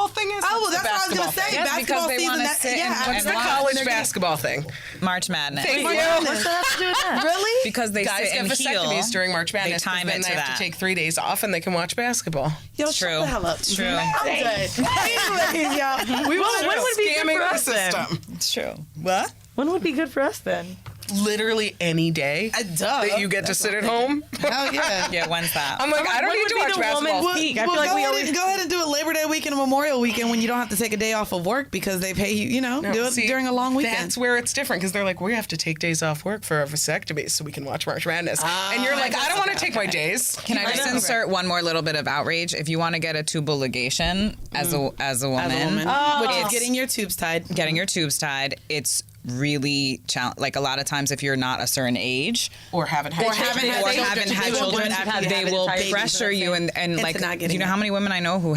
thing is. Oh, well, What's that's the what I was basketball gonna say. thing? Yes, Basketball because they season. wanna sit and It's the watch. college basketball thing. March Madness. Thank you. What's that have to do with that? Really? Because they Guys sit get and vasectomies heal. during March Madness. They time 'cause then it they to have that. to take 3 days off and they can watch basketball. Yo, It's shut true. the hell up. It's true. I'm done. Anyways, y'all. We Well, when would be good Scamming for the us then? system. It's true. What? When would be good for us then? Literally any day Duh. that you get to sit at home. Hell yeah. Yeah, when's that? I'm like, I don't when need would to be watch the basketball. woman's peak? I feel like go we ahead always and, go ahead and do it Labor Day weekend and Memorial weekend when you don't have to take a day off of work because they pay you, do it See, during a long weekend. That's where it's different because they're like, we have to take days off work for a vasectomy so we can watch March Madness. And you're like, I don't want to take my days. Can I just insert one more little bit of outrage? If you want to get a tubal ligation as a woman, As a woman, which is getting your tubes tied. getting your tubes tied, it's really like a lot of times if you're not a certain age Or haven't had children. or haven't had children, they will babies, pressure you and like, not do getting you know it. how many women I know who've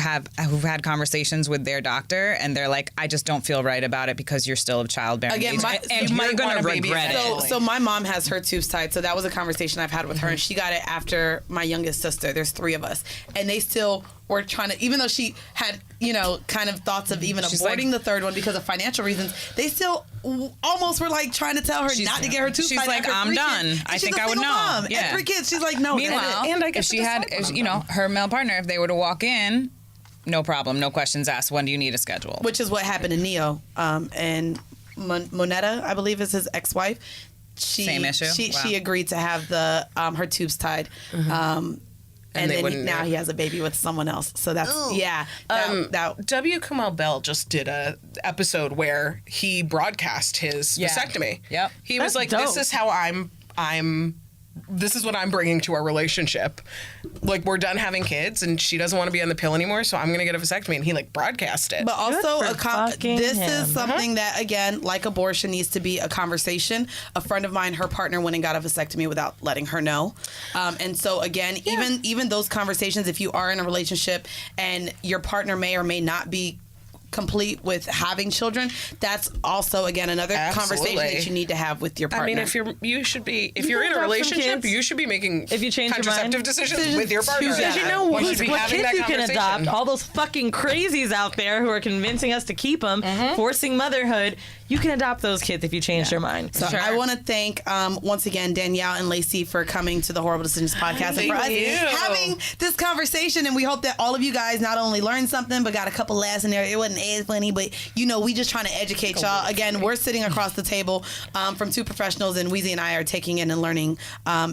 had conversations with their doctor and they're like, I just don't feel right about it because you're still of childbearing Again, age, my- and you you're might gonna want a baby regret eventually. it. So my mom has her tubes tied. So that was a conversation I've had with her, and she got it after my youngest sister. There's 3 of us, and they still were trying to, even though she had, kind of thoughts of even She's aborting like- the 3rd one because of financial reasons. They still almost were like trying to tell her not to get her tubes she's tied. like, after I'm 3 done. kids. I She's think a I would single know. Mom. Yeah. And 3 kids. She's like, no. Meanwhile, And I get if to she had, decide her male partner, if they were to walk in, no problem, no questions asked. When do you need a schedule? which is what happened to Neo, and Moneta, I believe, is his ex-wife. Same issue? She Wow. she agreed to have the her tubes tied. And they then wouldn't now know. he has a baby with someone else. So that's that W. Kamau Bell just did a episode where he broadcast his vasectomy. Yep. He was That's like, "This dope. is how this is what I'm bringing to our relationship. Like, we're done having kids, and she doesn't want to be on the pill anymore, so I'm gonna get a vasectomy." And he broadcast it. But also, Good for fucking this him. is something that, again, like abortion, needs to be a conversation. A friend of mine, her partner went and got a vasectomy without letting her know. And so, again, even those conversations, if you are in a relationship and your partner may or may not be complete with having children, that's also, again, another conversation Absolutely. that you need to have with your partner. I mean, if you're in a can adopt some relationship, kids. you should be making If you change your mind. contraceptive decisions with your partner. Because you know You what should be having kids that you can conversation. adopt. All those fucking crazies out there who are convincing us to keep them, forcing motherhood. You can adopt those kids if you change your mind. So I want to thank once again Danielle and Lacey for coming to the Whoreible Decisions podcast and for us Thank you. having this conversation. And we hope that all of you guys not only learned something but got a couple laughs in there. It wasn't as funny, but we just trying to educate y'all. Again, we're sitting across the table from 2 professionals, and Weezy and I are taking in and learning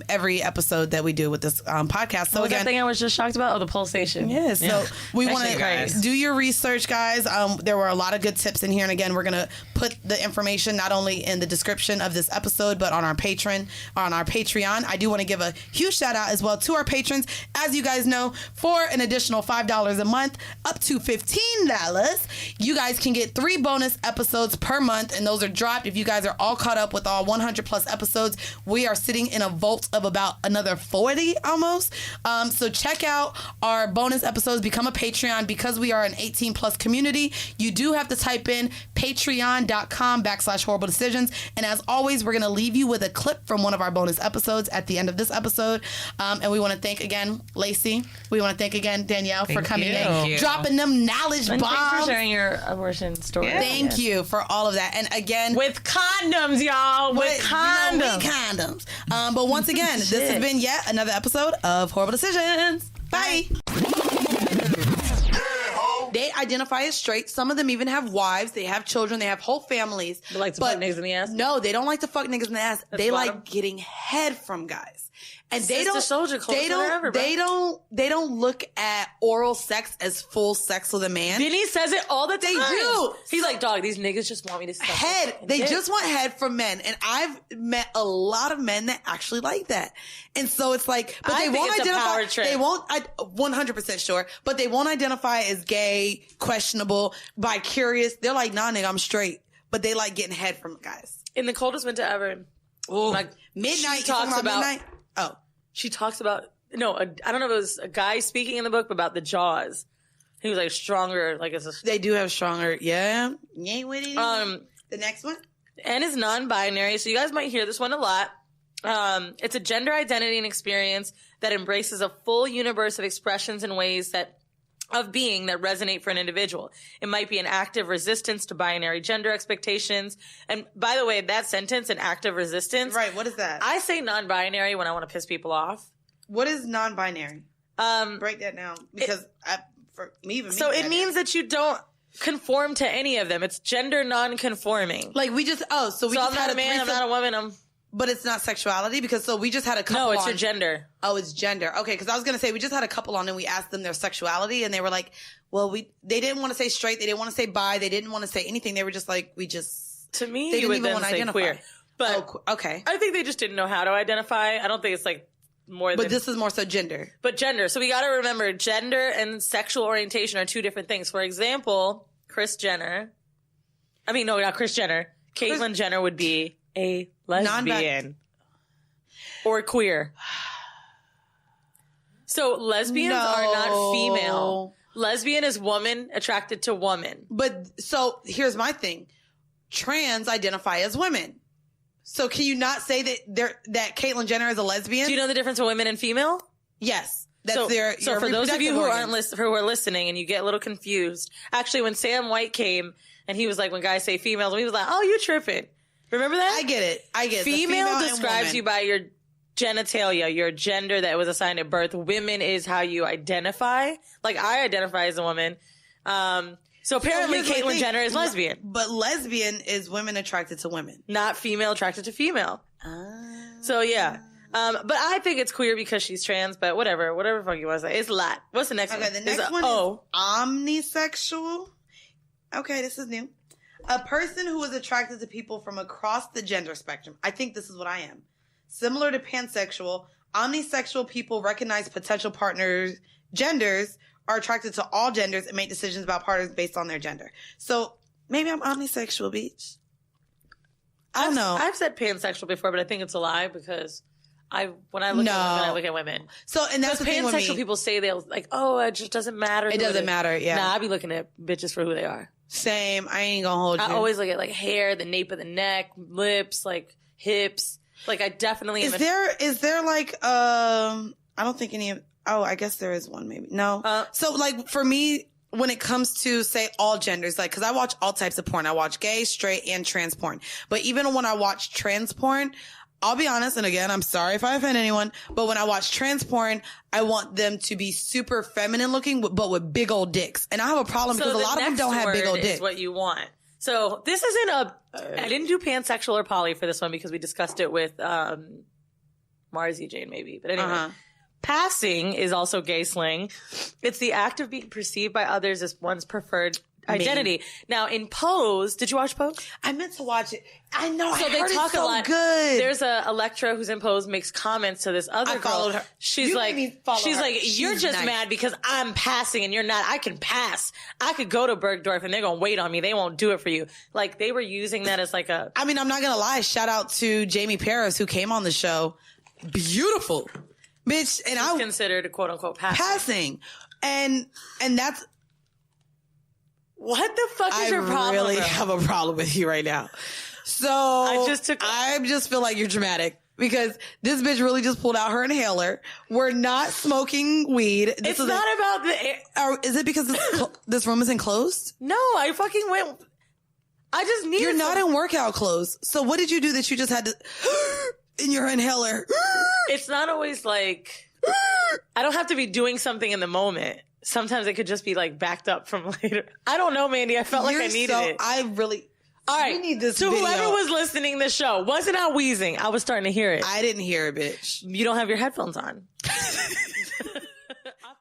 every episode that we do with this podcast. So What was that again, thing I was just shocked about? Oh, the pulsation. yes. So we That want shit crazy. to do your research, guys. There were a lot of good tips in here, and again, we're gonna put the information not only in the description of this episode, but on our Patreon. I do want to give a huge shout out as well to our patrons. As you guys know, for an additional $5 a month, up to $15, you guys can get 3 bonus episodes per month, and those are dropped. If you guys are all caught up with all 100 plus episodes, we are sitting in a vault of about another 40 almost. So check out our bonus episodes. Become a Patreon. Because we are an 18 plus community, you do have to type in patreon.com/horrible decisions. And as always, we're going to leave you with a clip from one of our bonus episodes at the end of this episode. And we want to thank again, Lacey. We want to thank again, Danielle, for coming in, dropping them knowledge bombs. Thanks for sharing your abortion story. Thank you for all of that. And again, with condoms, y'all. With condoms. Condoms. But once again, this has been yet another episode of Horrible Decisions. Bye. They identify as straight. Some of them even have wives. They have children. They have whole families. They like to fuck niggas in the ass? No, they don't like to fuck niggas in the ass. They like getting head from guys. And they don't look at oral sex as full sex with a man. Vinny says it all the time. They do. He's like, dog, these niggas just want me to suck head. They just want head from men. And I've met a lot of men that actually like that. And so it's like, but they won't identify. They won't, 100% sure, but they won't identify as gay, questionable, bi-curious. They're like, nah, nigga, I'm straight. But they like getting head from guys. In the coldest winter ever. Oh, like midnight. She talks about midnight. Oh, she talks about I don't know if it was a guy speaking in the book about the jaws. He was like stronger, like they do have stronger. Yeah, you ain't with it. The next one, N is non-binary, so you guys might hear this one a lot. It's a gender identity and experience that embraces a full universe of expressions and ways of being that resonate for an individual. It might be an active resistance to binary gender expectations. And by the way, that sentence, an active resistance. Right, what is that? I say non-binary when I want to piss people off. What is non-binary? Break that down. Because it means that you don't conform to any of them. It's gender non-conforming. Like we just, so I'm not a man, I'm not a woman, But it's not sexuality because we just had a couple. No, it's your gender. Oh, it's gender. Okay, because I was gonna say we just had a couple on and we asked them their sexuality and they were like, well, they didn't want to say straight, they didn't want to say bi, they didn't want to say anything. They were just like, to me, they you would then say queer. But okay, I think they just didn't know how to identify. I don't think it's like more. But this is more so gender. But gender. So we got to remember, gender and sexual orientation are two different things. For example, Kris Jenner. I mean, no, not Kris Jenner. Caitlyn Jenner would be a lesbian. Or queer. So lesbians are not female. Lesbian is woman attracted to woman. But so here's my thing. Trans identify as women. So can you not say that Caitlyn Jenner is a lesbian? Do you know the difference between women and female? Yes. So for those of you who are listening and you get a little confused, actually when Sam White came and he was like, when guys say females, he was like, oh, you tripping. Remember that? I get it. Female describes you by your genitalia, your gender that was assigned at birth. Women is how you identify. Like I identify as a woman. So apparently Caitlyn Jenner is lesbian. But lesbian is women attracted to women. Not female attracted to female. So yeah. But I think it's queer because she's trans, but whatever fuck you want to say. It's a lot. What's the next one? Okay, the next one is omnisexual. Okay, this is new. A person who is attracted to people from across the gender spectrum. I think this is what I am. Similar to pansexual, omnisexual people recognize potential partners, genders, are attracted to all genders and make decisions about partners based on their gender. So maybe I'm omnisexual, bitch. I don't know. I've said pansexual before, but I think it's a lie because when I look at women, I look at women. So, and that's the thing with me. Pansexual people say they'll like, oh, it just doesn't matter. It doesn't matter, yeah. Nah, I be looking at bitches for who they are. Same. I ain't gonna hold you. I always look at like hair, the nape of the neck, lips, like hips. Like I definitely is there like I don't think any of I guess there is one maybe. No. So like for me when it comes to say all genders, like cuz I watch all types of porn. I watch gay, straight and trans porn. But even when I watch trans porn, I'll be honest, and again, I'm sorry if I offend anyone, but when I watch trans porn, I want them to be super feminine looking, but with big old dicks. And I have a problem because a lot of them don't have big old dicks. Is what you want. So this isn't I didn't do pansexual or poly for this one because we discussed it with Marzi Jane maybe. But anyway, passing is also gay slang. It's the act of being perceived by others as one's preferred identity. Now in Pose, did you watch Pose? I meant to watch it. I know. So they talk a lot. Good. There's a Electra who's in Pose makes comments to this other girl. Followed her. She's like, you're just mad because I'm passing and you're not. I can pass. I could go to Bergdorf and they're gonna wait on me. They won't do it for you. Like they were using that as like a. I mean, I'm not gonna lie. Shout out to Jamie Paris who came on the show. Beautiful, bitch, and I considered a quote unquote passing. And that's. What the fuck is your problem? I really bro? have a problem with you right now. So I just feel like you're dramatic because this bitch really just pulled out her inhaler. We're not smoking weed. It's not about the. Is it because this room is enclosed? No, I fucking went. I just needed. You're not in workout clothes. So what did you do that you just had to in your inhaler? It's not always like I don't have to be doing something in the moment. Sometimes it could just be like backed up from later. I don't know, Mandy. I felt like I needed it. I really. All right. We need this to video. whoever was listening to the show, wasn't I wheezing? I was starting to hear it. I didn't hear it, bitch. You don't have your headphones on.